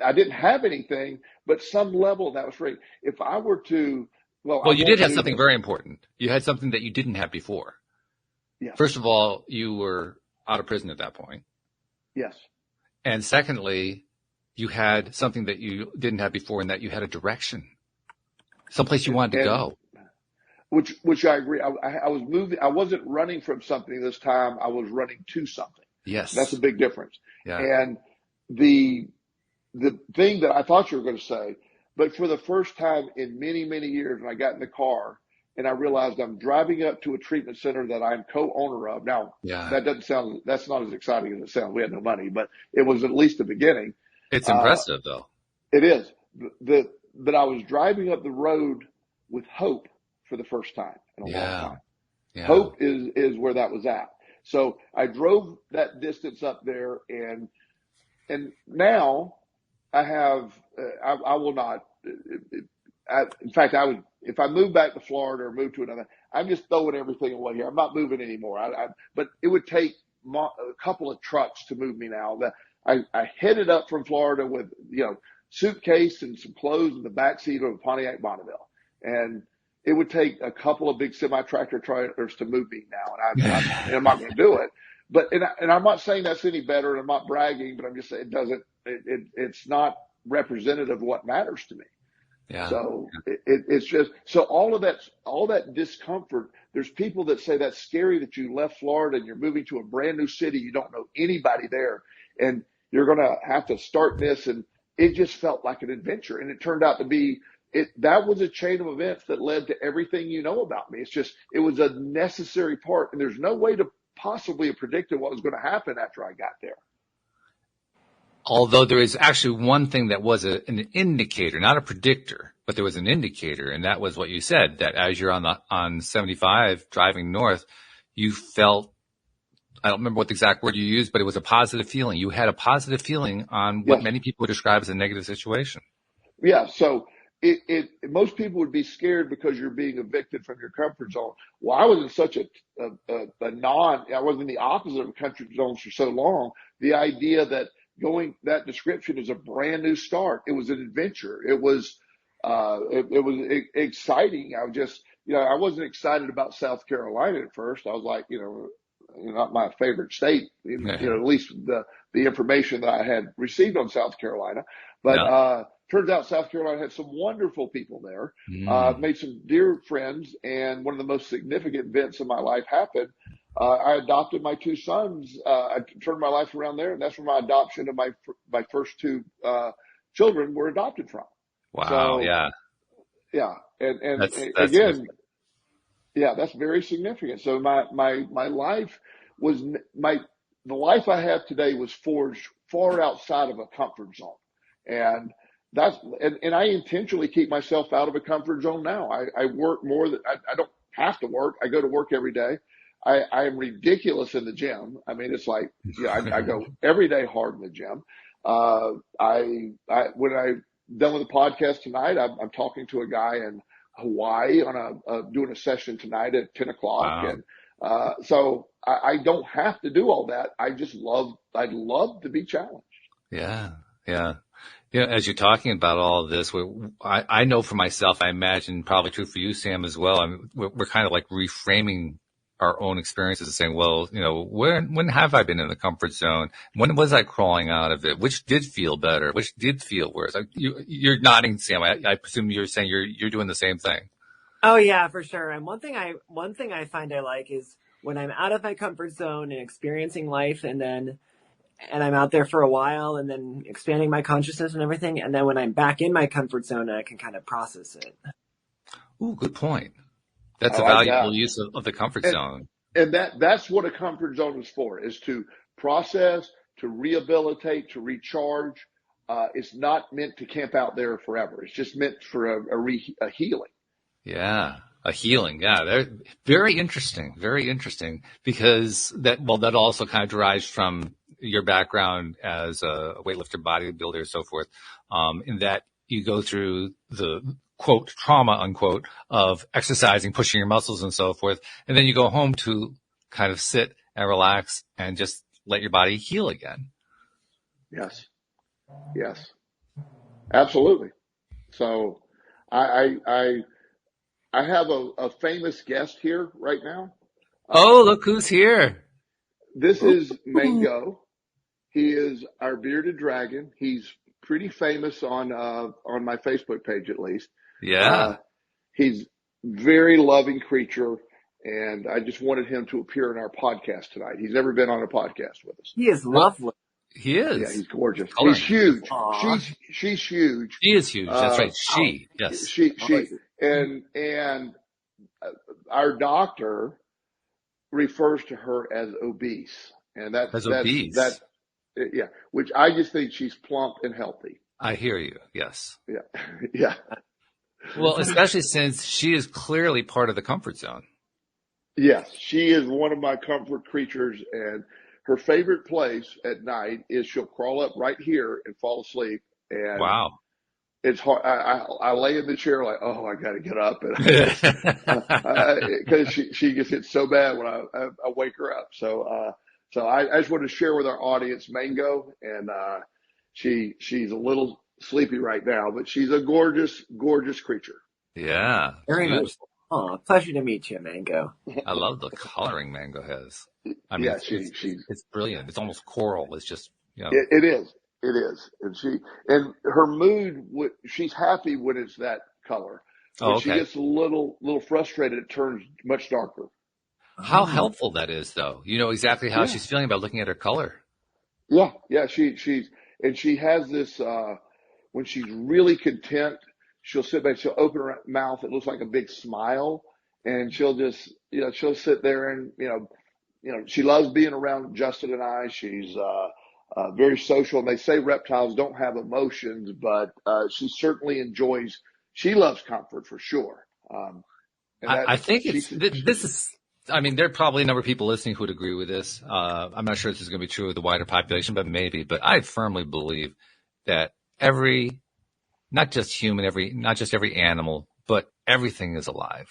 I didn't have anything, but some level of that was free. If I were to, well, you did have something very important. You had something that you didn't have before. Yes. First of all, you were out of prison at that point. Yes. And secondly, you had something that you didn't have before, in that you had a direction, someplace you wanted to go. Which I agree. I was moving. I wasn't running from something this time. I was running to something. Yes. That's a big difference. Yeah. And the thing that I thought you were going to say, but for the first time in many, many years, when I got in the car and I realized I'm driving up to a treatment center that I'm co-owner of. Now, that's not as exciting as it sounds. We had no money, but it was at least the beginning. It's impressive, though. It is. But I was driving up the road with hope for the first time in a long time. Yeah. Hope is where that was at. So I drove that distance up there, and now I have. I will not. In fact, if I move back to Florida or move to another, I'm just throwing everything away here. I'm not moving anymore. But it would take a couple of trucks to move me now. I headed up from Florida with suitcase and some clothes in the backseat of a Pontiac Bonneville, and it would take a couple of big semi-tractor trailers to move me now, and I'm not going to do it. But and I'm not saying that's any better, and I'm not bragging, but I'm just saying it's not representative of what matters to me. Yeah. So it's just all that discomfort. There's people that say that's scary that you left Florida and you're moving to a brand new city. You don't know anybody there, and you're going to have to start this. And it just felt like an adventure, and it turned out to be. That was a chain of events that led to everything you know about me. It was a necessary part, and there's no way to possibly have predicted what was going to happen after I got there. Although there is actually one thing that was an indicator, not a predictor, but there was an indicator, and that was what you said, that as you're on 75 driving north, you felt, I don't remember what the exact word you used, but it was a positive feeling. You had a positive feeling on what many people would describe as a negative situation. Yeah. So most people would be scared because you're being evicted from your comfort zone. Well, I was in such I was in the opposite of a comfort zone for so long. The idea that that description is a brand new start. It was an adventure. It was exciting. I wasn't excited about South Carolina at first. I was like, not my favorite state, at least the information that I had received on South Carolina, but, turns out South Carolina had some wonderful people there, made some dear friends, and one of the most significant events in my life happened. I adopted my two sons. I turned my life around there, and that's where my adoption of my first two children were adopted from. Wow! So, yeah. And that's again, that's very significant. So my life was the life I have today was forged far outside of a comfort zone, and I intentionally keep myself out of a comfort zone now. I work more than I don't have to work. I go to work every day. I am ridiculous in the gym. I mean, it's like, I go every day hard in the gym. When I'm done with the podcast tonight, I'm talking to a guy in Hawaii doing a session tonight at 10 o'clock. Wow. And, so I don't have to do all that. I'd love to be challenged. Yeah. Yeah. As you're talking about all of this, I know for myself, I imagine probably true for you, Sam, as well. I mean, we're kind of like reframing our own experiences and saying, well, when have I been in the comfort zone? When was I crawling out of it? Which did feel better? Which did feel worse? You're nodding, Sam. I presume you're saying you're doing the same thing. Oh yeah, for sure. And one thing I find I like is when I'm out of my comfort zone and experiencing life, and I'm out there for a while, and then expanding my consciousness and everything, and then when I'm back in my comfort zone, I can kind of process it. Ooh, good point. That's I a like valuable that. use of the comfort zone. And that's what a comfort zone is for, is to process, to rehabilitate, to recharge. It's not meant to camp out there forever. It's just meant for a healing. Yeah, a healing. Yeah, they're very interesting. Very interesting, because that also kind of derives from your background as a weightlifter, bodybuilder, so forth, in that you go through the quote trauma unquote of exercising, pushing your muscles and so forth, and then you go home to kind of sit and relax and just let your body heal again. Yes, absolutely. So I have a famous guest here right now. Oh, look who's here. This is Mango. He is our bearded dragon. He's pretty famous on my Facebook page, at least. Yeah. He's very loving creature, and I just wanted him to appear in our podcast tonight. He's never been on a podcast with us. He is lovely. He is. Yeah, he's gorgeous. Coloring. He's huge. Aww. She's huge. She is huge. That's right. Yes. She and our doctor refers to her as obese, and that's obese. Yeah, which I just think she's plump and healthy. I hear you. Yes. Yeah. Well, especially since she is clearly part of the comfort zone. Yes, she is one of my comfort creatures, and her favorite place at night is she'll crawl up right here and fall asleep. And wow. It's hard. I lay in the chair like, oh, I got to get up, because she gets it so bad when I wake her up. So I just want to share with our audience Mango, and she's a little sleepy right now, but she's a gorgeous, gorgeous creature. Yeah. Very much. Oh, pleasure to meet you, Mango. I love the coloring Mango has. I mean, Yeah, it's brilliant. It's almost coral. It's just, It is. And her mood, she's happy when it's that color. When she gets a little frustrated, it turns much darker. How helpful that is, though. You know exactly how she's feeling about looking at her color. Yeah. She has this, when she's really content, she'll sit back, she'll open her mouth, it looks like a big smile, and she'll just, she'll sit there and, she loves being around Justin and I. She's very social, and they say reptiles don't have emotions, but she certainly enjoys. She loves comfort for sure. I think this is. I mean, there are probably a number of people listening who would agree with this. I'm not sure this is going to be true of the wider population, but maybe. But I firmly believe that not just every animal, but everything is alive.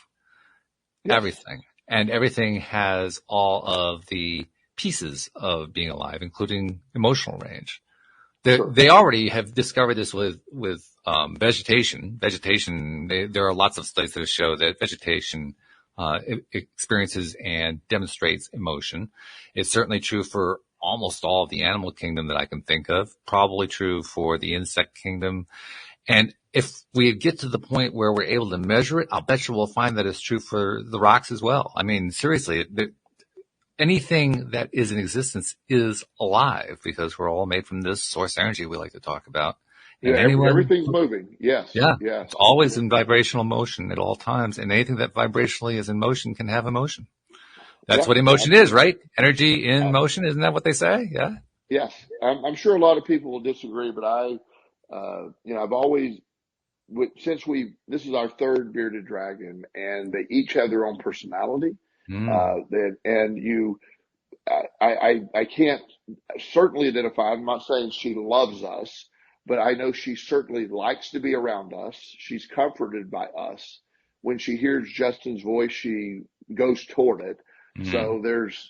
Yes. Everything. And everything has all of the pieces of being alive, including emotional range. They already have discovered this with vegetation. There are lots of studies that show that vegetation experiences and demonstrates emotion. It's certainly true for almost all of the animal kingdom that I can think of, probably true for the insect kingdom. And if we get to the point where we're able to measure it, I'll bet you we'll find that it's true for the rocks as well. I mean, seriously, anything that is in existence is alive, because we're all made from this source energy we like to talk about. And everything's moving. Yes. Yeah. It's always in vibrational motion at all times. And anything that vibrationally is in motion can have emotion. That's what emotion is, right? Energy in motion. Isn't that what they say? Yeah. Yes. I'm sure a lot of people will disagree, but I've always, this is our third bearded dragon, and they each have their own personality. I can't certainly identify. I'm not saying she loves us, but I know she certainly likes to be around us. She's comforted by us. When she hears Justin's voice, she goes toward it. So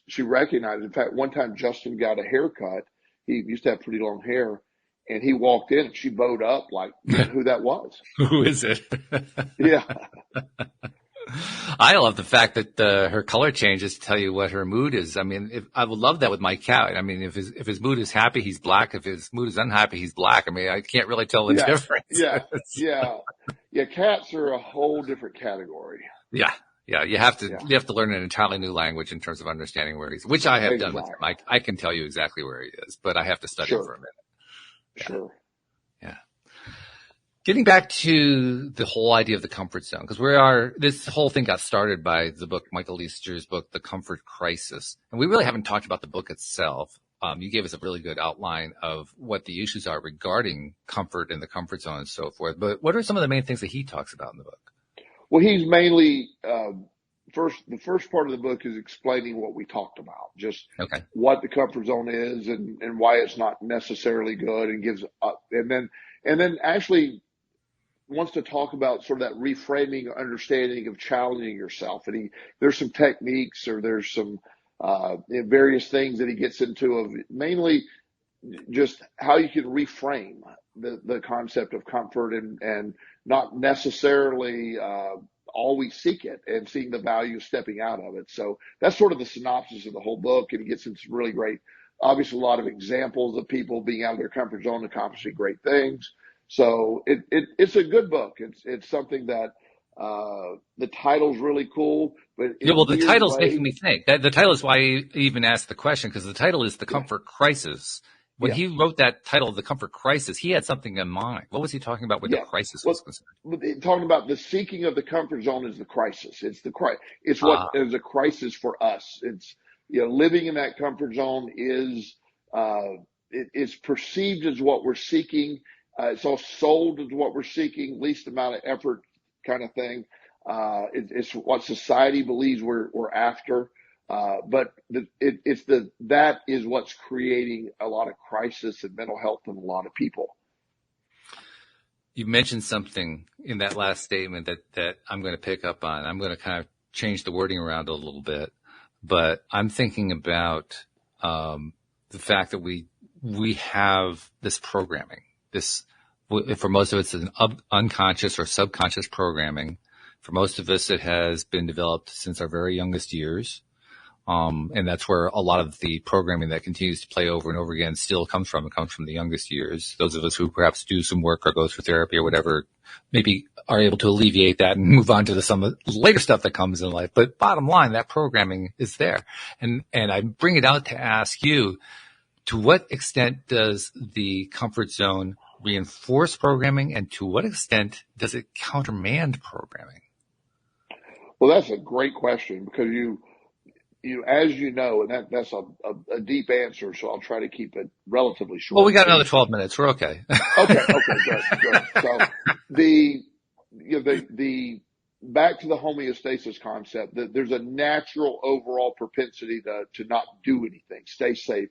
she recognizes. In fact, one time Justin got a haircut. He used to have pretty long hair, and he walked in and she bowed up like, who that was. Who is it? Yeah. I love the fact that her color changes to tell you what her mood is. I mean, I would love that with my cat. I mean, if his mood is happy, he's black. If his mood is unhappy, he's black. I mean, I can't really tell the Yeah, difference. yeah, yeah, yeah. Cats are a whole different category. Yeah. Yeah. You Yeah, have to learn an entirely new language in terms of understanding where he's, which I have done with him. exactly. I can tell you exactly where he is, but I have to study him for Sure, a minute. Yeah. sure. Yeah. Getting back to the whole idea of the comfort zone, because this whole thing got started by the book, Michael Liester's book, The Comfort Crisis. And we really haven't talked about the book itself. You gave us a really good outline of what the issues are regarding comfort and the comfort zone and so forth. But what are some of the main things that he talks about in the book? Well, he's mainly the first part of the book is explaining what we talked about, just Okay. what the comfort zone is and why it's not necessarily good, and gives and then actually wants to talk about sort of that reframing or understanding of challenging yourself. And there's some techniques, or there's some various things that he gets into, of mainly just how you can reframe the concept of comfort, and not necessarily always seek it, and seeing the value of stepping out of it. So that's sort of the synopsis of the whole book. And he gets into some really great, obviously, a lot of examples of people being out of their comfort zone, accomplishing great things. So it's a good book. It's something that the title's really cool, but in Yeah, a well, the weird title's making way, me think. The title is why I even asked the question, because the title is The yeah, Comfort Crisis. When yeah, he wrote that title, The Comfort Crisis, he had something in mind. What was he talking about with the yeah. crisis was Well, concerned? talking about the seeking of the comfort zone is the crisis. It's what Ah, is a crisis for us. It's, living in that comfort zone is it's perceived as what we're seeking. It's all sold as what we're seeking, least amount of effort kind of thing. It's what society believes we're after. But that is what's creating a lot of crisis and mental health in a lot of people. you mentioned something in that last statement that I'm going to pick up on. I'm going to kind of change the wording around a little bit, but I'm thinking about the fact that we have this programming. For most of us, it's an unconscious or subconscious programming. For most of us, it has been developed since our very youngest years. And that's where a lot of the programming that continues to play over and over again still comes from. It comes from the youngest years. Those of us who perhaps do some work or go through therapy or whatever, maybe are able to alleviate that and move on to some of the later stuff that comes in life. But bottom line, that programming is there. And I bring it out to ask you, to what extent does the comfort zone reinforce programming, and to what extent does it countermand programming? Well, that's a great question, because as you know, and that's a deep answer, so I'll try to keep it relatively Well, we short. got another 12 minutes. We're okay. Okay, good. So the the back to the homeostasis concept, that there's a natural overall propensity to not do anything, stay safe.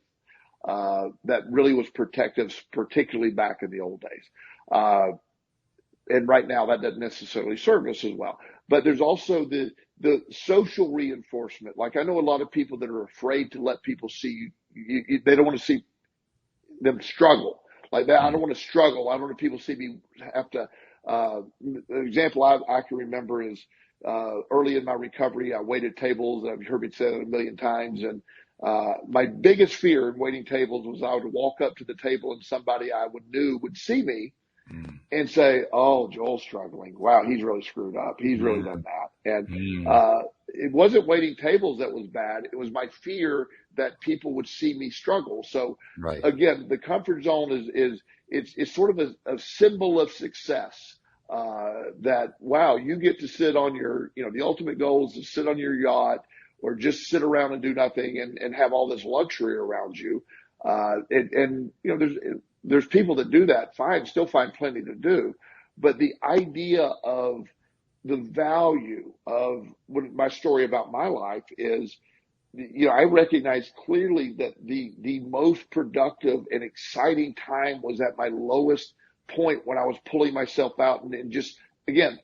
That really was protective, particularly back in the old days. And right now that doesn't necessarily serve us as well. But there's also the social reinforcement. Like, I know a lot of people that are afraid to let people see they don't want to see them struggle like that. I don't want to struggle. I don't want people to see me have to. An example I can remember is early in my recovery, I waited tables. I've heard me say it a million times, and my biggest fear in waiting tables was I would walk up to the table and somebody I knew would see me and say, "Oh, Joel's struggling. Wow, he's really screwed up. He's really done that." And it wasn't waiting tables that was bad. It was my fear that people would see me struggle. So Right. again, the comfort zone it's sort of a symbol of success. That, wow, you get to sit on the ultimate goal is to sit on your yacht, or just sit around and do nothing, and have all this luxury around you. And there's people that do that fine, still find plenty to do. But the idea of the value of my story about my life is, I recognize clearly that the most productive and exciting time was at my lowest point, when I was pulling myself out and just, again,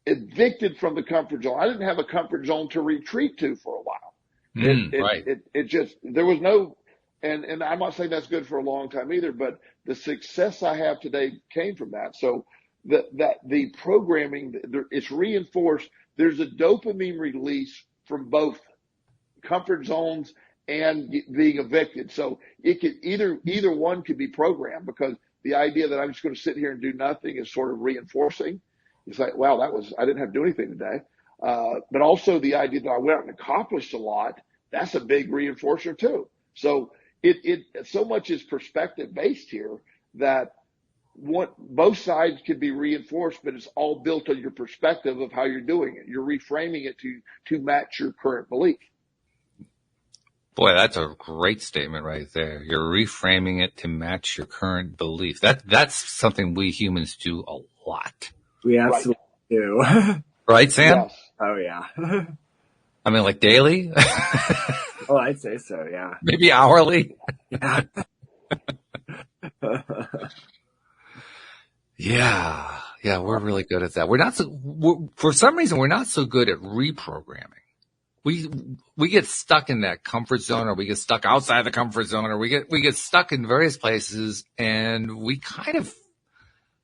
evicted from the comfort zone. I didn't have a comfort zone to retreat to for a while. Right. It just, there was no, and I'm not saying that's good for a long time either, but the success I have today came from that. So the programming, it's reinforced. there's a dopamine release from both comfort zones and being evicted. So it could either one could be programmed, because the idea that I'm just going to sit here and do nothing is sort of reinforcing. It's like, wow, I didn't have to do anything today. But also the idea that I went out and accomplished a lot, that's a big reinforcer too. So it so much is perspective based here that both sides can be reinforced, but it's all built on your perspective of how you're doing it. You're reframing it to match your current belief. Boy, that's a great statement right there. You're reframing it to match your current belief. That's something we humans do a lot. We absolutely do. Right, Sam? Yes. Oh, yeah. I mean, like daily? Oh, I'd say so, yeah. Maybe hourly? Yeah. Yeah, we're really good at that. For some reason, we're not so good at reprogramming. We get stuck in that comfort zone, or we get stuck outside the comfort zone, or we get stuck in various places, and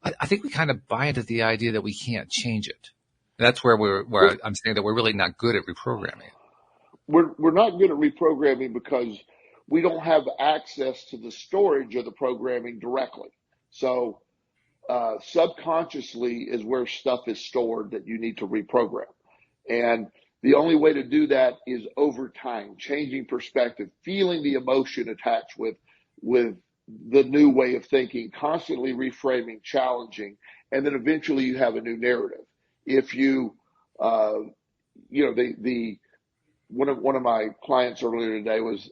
I think we kind of buy into the idea that we can't change it. That's where I'm saying that we're really not good at reprogramming. We're not good at reprogramming because we don't have access to the storage of the programming directly. So subconsciously is where stuff is stored that you need to reprogram. And the only way to do that is over time, changing perspective, feeling the emotion attached with the new way of thinking, constantly reframing, challenging, and then eventually you have a new narrative. If you, one of my clients earlier today was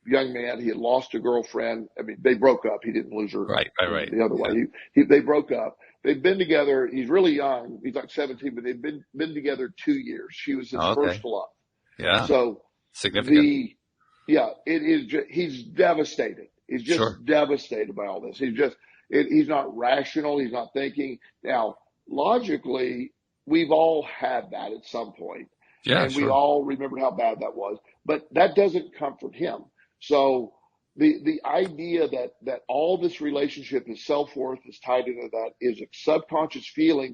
young man, he had lost a girlfriend. I mean, they broke up. He didn't lose her. Right. The other way. They broke up. They've been together. He's really young. He's like 17, but they've been together 2 years. She was his first love. Yeah. So significant. It is. He's devastated. He's just devastated by all this. He's not rational. He's not thinking. Now, logically, we've all had that at some point. Yeah, and we all remember how bad that was, but that doesn't comfort him. So the idea that all this relationship, his self-worth is tied into that, is a subconscious feeling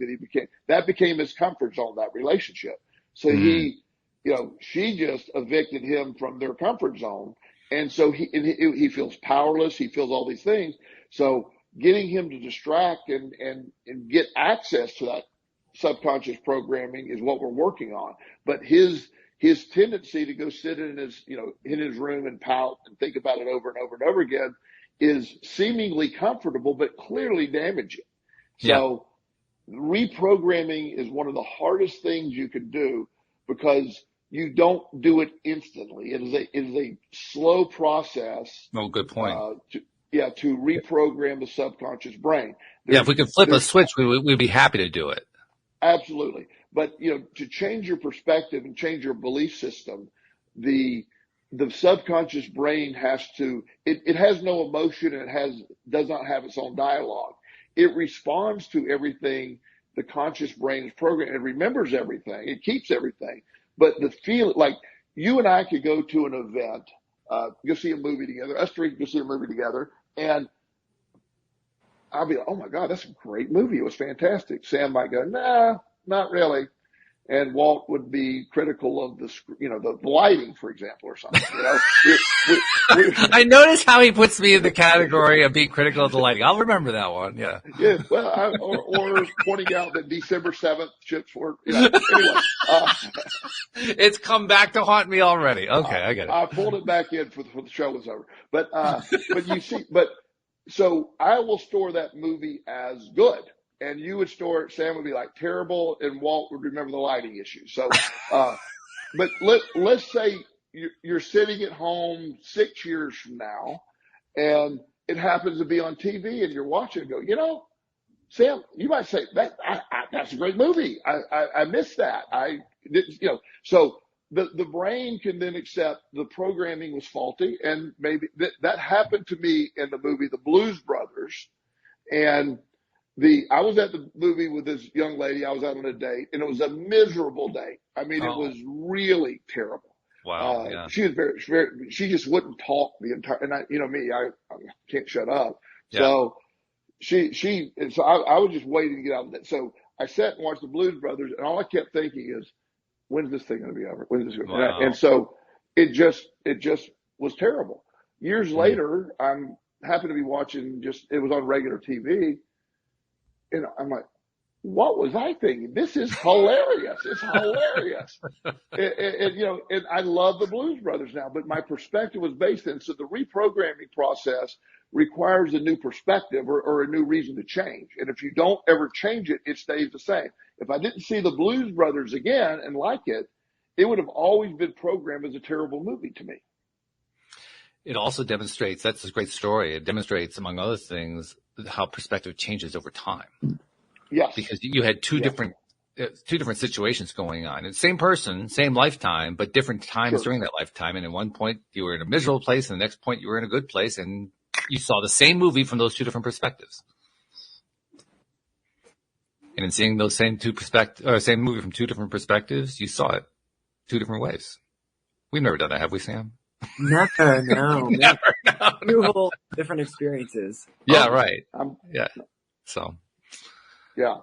that became his comfort zone, that relationship. So she just evicted him from their comfort zone. And so he feels powerless. He feels all these things. So getting him to distract and get access to that subconscious programming is what we're working on. But his tendency to go sit in his room and pout and think about it over and over and over again is seemingly comfortable, but clearly damaging. So reprogramming is one of the hardest things you can do, because you don't do it instantly. It is a slow process. Oh, good point. To reprogram the subconscious brain. If we could flip a switch, we'd be happy to do it. Absolutely. But, to change your perspective and change your belief system, the subconscious brain it has no emotion, and does not have its own dialogue. It responds to everything the conscious brain is programmed. It remembers everything. It keeps everything. But the feeling, like you and I could go to an event, go see a movie together, us three could go see a movie together, and I'll be like, oh my God, that's a great movie. It was fantastic. Sam might go, nah, not really. And Walt would be critical of the lighting, for example, or something. I notice how he puts me in the category of being critical of the lighting. I'll remember that one. Yeah. Yeah. Well, or pointing out that December 7th ships were. Anyway, it's come back to haunt me already. Okay, I get it. I pulled it back in for the show was over. But you see, so I will store that movie as good, and you would store it. Sam would be like terrible, and Walt would remember the lighting issue. So, but let's say you're sitting at home 6 years from now, and it happens to be on TV, and you're watching and go, Sam, you might say that's a great movie. I missed that. I didn't, so. The brain can then accept the programming was faulty, and maybe that happened to me in the movie The Blues Brothers. And I was at the movie with this young lady. I was out on a date, and it was a miserable date. I mean, It was really terrible. Wow. Yeah. She was very, she just wouldn't talk the entire, and I can't shut up. Yeah. So so I was just waiting to get out of that. So I sat and watched the Blues Brothers, and all I kept thinking is, when's this thing going to be over? When's this going to be? Wow. And so it just was terrible. Years later, I'm happened to be watching it was on regular TV, and I'm like, what was I thinking? This is hilarious. It's hilarious. And I love the Blues Brothers now, but my perspective was based in. So the reprogramming process requires a new perspective or a new reason to change. And if you don't ever change it, it stays the same. If I didn't see the Blues Brothers again and like it, it would have always been programmed as a terrible movie to me. It also demonstrates, that's a great story. It demonstrates, among other things, how perspective changes over time. Yes. Because you had two different situations going on. It's the same person, same lifetime, but different times during that lifetime. And at one point you were in a miserable place, and the next point you were in a good place, and you saw the same movie from those two different perspectives. And in seeing those same movie from two different perspectives, you saw it two different ways. We've never done that, have we, Sam? Never, no. Never, no. Two whole different experiences. Yeah, right. Yeah. So. Yeah.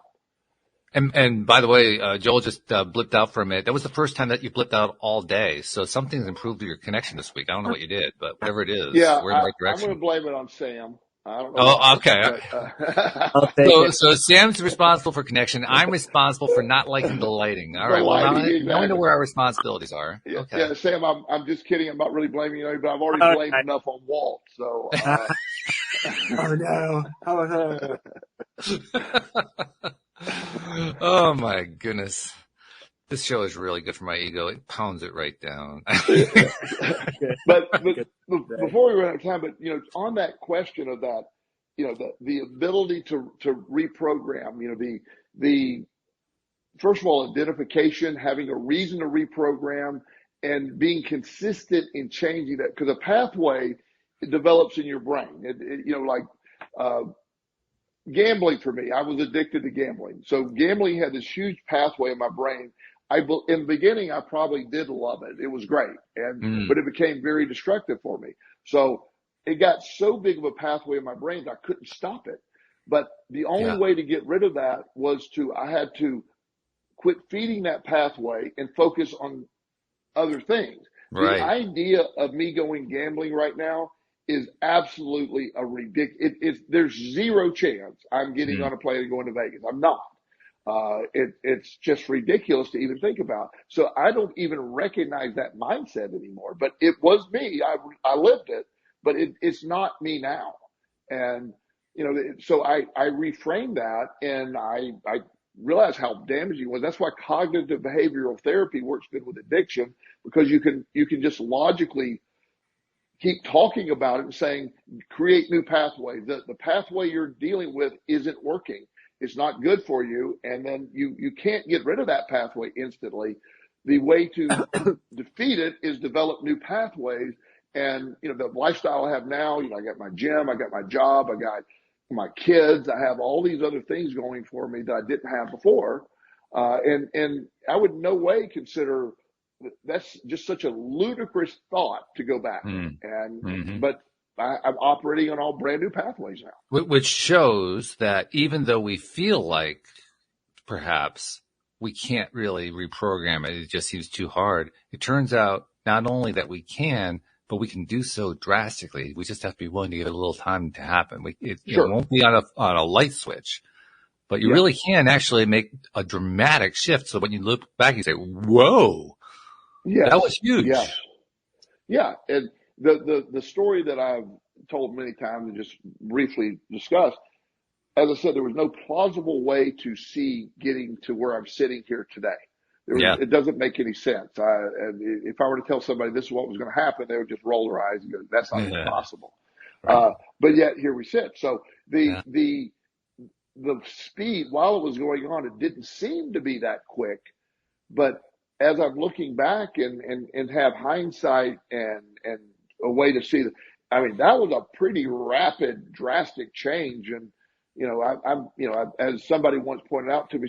And by the way, Joel just blipped out for a minute. That was the first time that you blipped out all day. So something's improved with your connection this week. I don't know what you did, but whatever it is, we're in the right direction. I'm going to blame it on Sam. I don't know. Oh, okay. But, So Sam's responsible for connection. I'm responsible for not liking the lighting. All right. Well, now we know where our responsibilities are. Yeah, Okay. yeah, Sam, I'm just kidding. I'm not really blaming you, but I've already blamed enough on Walt. So. oh no! Oh no! Oh my goodness. This show is really good for my ego. It pounds it right down. but before we run out of time, but on that question of that, the ability to reprogram, the first of all, identification, having a reason to reprogram, and being consistent in changing that, because a pathway develops in your brain. Gambling for me, I was addicted to gambling. So gambling had this huge pathway in my brain. In the beginning, I probably did love it. It was great. But it became very destructive for me. So it got so big of a pathway in my brain that I couldn't stop it. But the only way to get rid of that was I had to quit feeding that pathway and focus on other things. Right. The idea of me going gambling right now is absolutely a ridiculous. There's zero chance I'm getting on a plane and going to Vegas. I'm not. It's just ridiculous to even think about. So I don't even recognize that mindset anymore. But it was me. I lived it, but it's not me now. And so I reframed that, and I realized how damaging it was. That's why cognitive behavioral therapy works good with addiction, because you can just logically keep talking about it and saying, create new pathways. The pathway you're dealing with isn't working. It's not good for you. And then you can't get rid of that pathway instantly. The way to defeat it is develop new pathways. And, the lifestyle I have now, I got my gym, I got my job, I got my kids, I have all these other things going for me that I didn't have before. And I would in no way consider that's just such a ludicrous thought to go back. But I'm operating on all brand new pathways now. Which shows that even though we feel like perhaps we can't really reprogram it, it just seems too hard. It turns out not only that we can, but we can do so drastically. We just have to be willing to give it a little time to happen. It won't be on a light switch, but you really can actually make a dramatic shift. So when you look back, you say, whoa, that was huge. Yes. Yeah. And the story that I've told many times and just briefly discussed, as I said, there was no plausible way to see getting to where I'm sitting here today. It doesn't make any sense. And if I were to tell somebody this is what was going to happen, they would just roll their eyes and go, that's not even possible. Right. But yet here we sit. So the speed, while it was going on, it didn't seem to be that quick. But as I'm looking back and have hindsight and a way to see that, that was a pretty rapid, drastic change. And, as somebody once pointed out to me,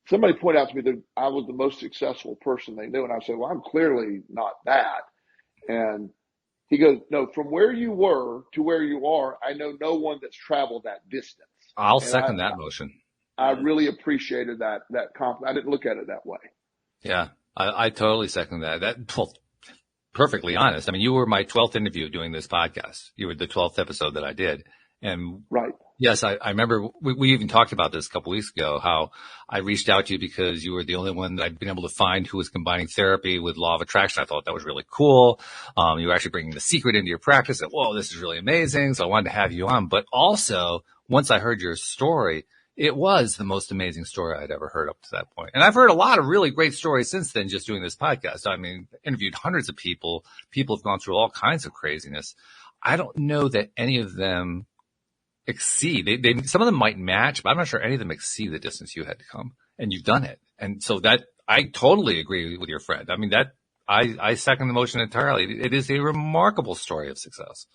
somebody pointed out to me that I was the most successful person they knew. And I said, well, I'm clearly not that. And he goes, no, from where you were to where you are, I know no one that's traveled that distance. I'll second that motion. I really appreciated that compliment. I didn't look at it that way. Yeah, I totally second that. Well, perfectly honest. I mean, you were my 12th interview doing this podcast. You were the 12th episode that I did. And right. Yes, I remember we even talked about this a couple weeks ago, how I reached out to you because you were the only one that I'd been able to find who was combining therapy with law of attraction. I thought that was really cool. You were actually bringing The Secret into your practice. And, whoa, this is really amazing. So I wanted to have you on. But also, once I heard your story, it was the most amazing story I'd ever heard up to that point. And I've heard a lot of really great stories since then, just doing this podcast. I mean, interviewed hundreds of people. People have gone through all kinds of craziness. I don't know that any of them exceed. They some of them might match, but I'm not sure any of them exceed the distance you had to come. And you've done it. And so that, I totally agree with your friend. I mean, that, I second the motion entirely. It is a remarkable story of success.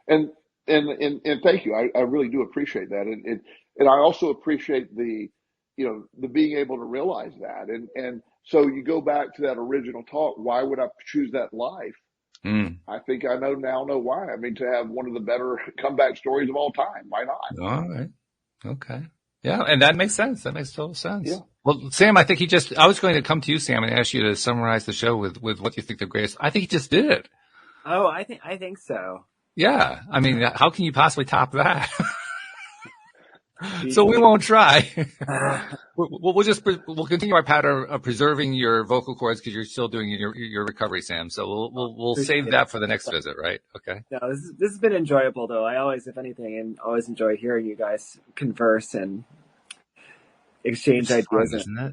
And thank you. I really do appreciate that. And I also appreciate the being able to realize that. And so you go back to that original talk, why would I choose that life? I think I know why. I mean, to have one of the better comeback stories of all time. Why not? All right. Okay. Yeah. And that makes sense. That makes total sense. Yeah. Well, Sam, I think I was going to come to you, Sam, and ask you to summarize the show with what you think the greatest. I think he just did it. Oh, I think so. Yeah. I mean, how can you possibly top that? So we won't try. We'll continue our pattern of preserving your vocal cords because you're still doing your recovery, Sam. So we'll save that for the next visit, right? Okay. No, this has been enjoyable though. I always, if anything, always enjoy hearing you guys converse and exchange ideas. Fun, isn't it?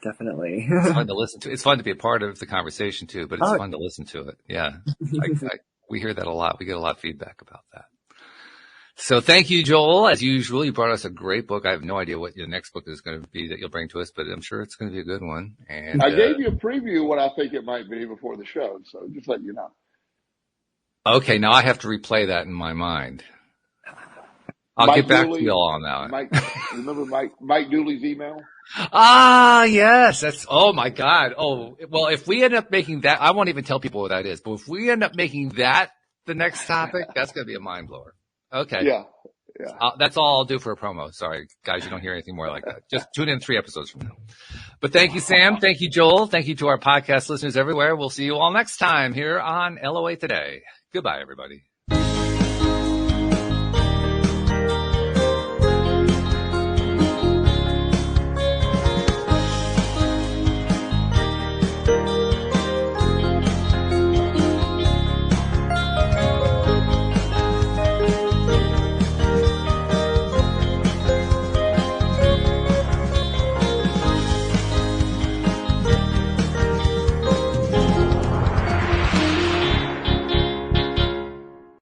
Definitely. It's fun to listen to. It's fun to be a part of the conversation too, but it's fun to listen to it. Yeah. We hear that a lot. We get a lot of feedback about that. So thank you, Joel. As usual, you brought us a great book. I have no idea what your next book is going to be that you'll bring to us, but I'm sure it's going to be a good one. And I gave you a preview of what I think it might be before the show, so just let you know. Okay, now I have to replay that in my mind. I'll get back to you all on that. Remember Mike Dooley's email? Ah, yes. Oh my God. Oh, well, if we end up making that, I won't even tell people what that is, but if we end up making that the next topic, that's going to be a mind blower. Okay. Yeah. That's all I'll do for a promo. Sorry, guys, you don't hear anything more like that. Just tune in 3 episodes from now. But thank you, Sam. Thank you, Joel. Thank you to our podcast listeners everywhere. We'll see you all next time here on LOA Today. Goodbye, everybody.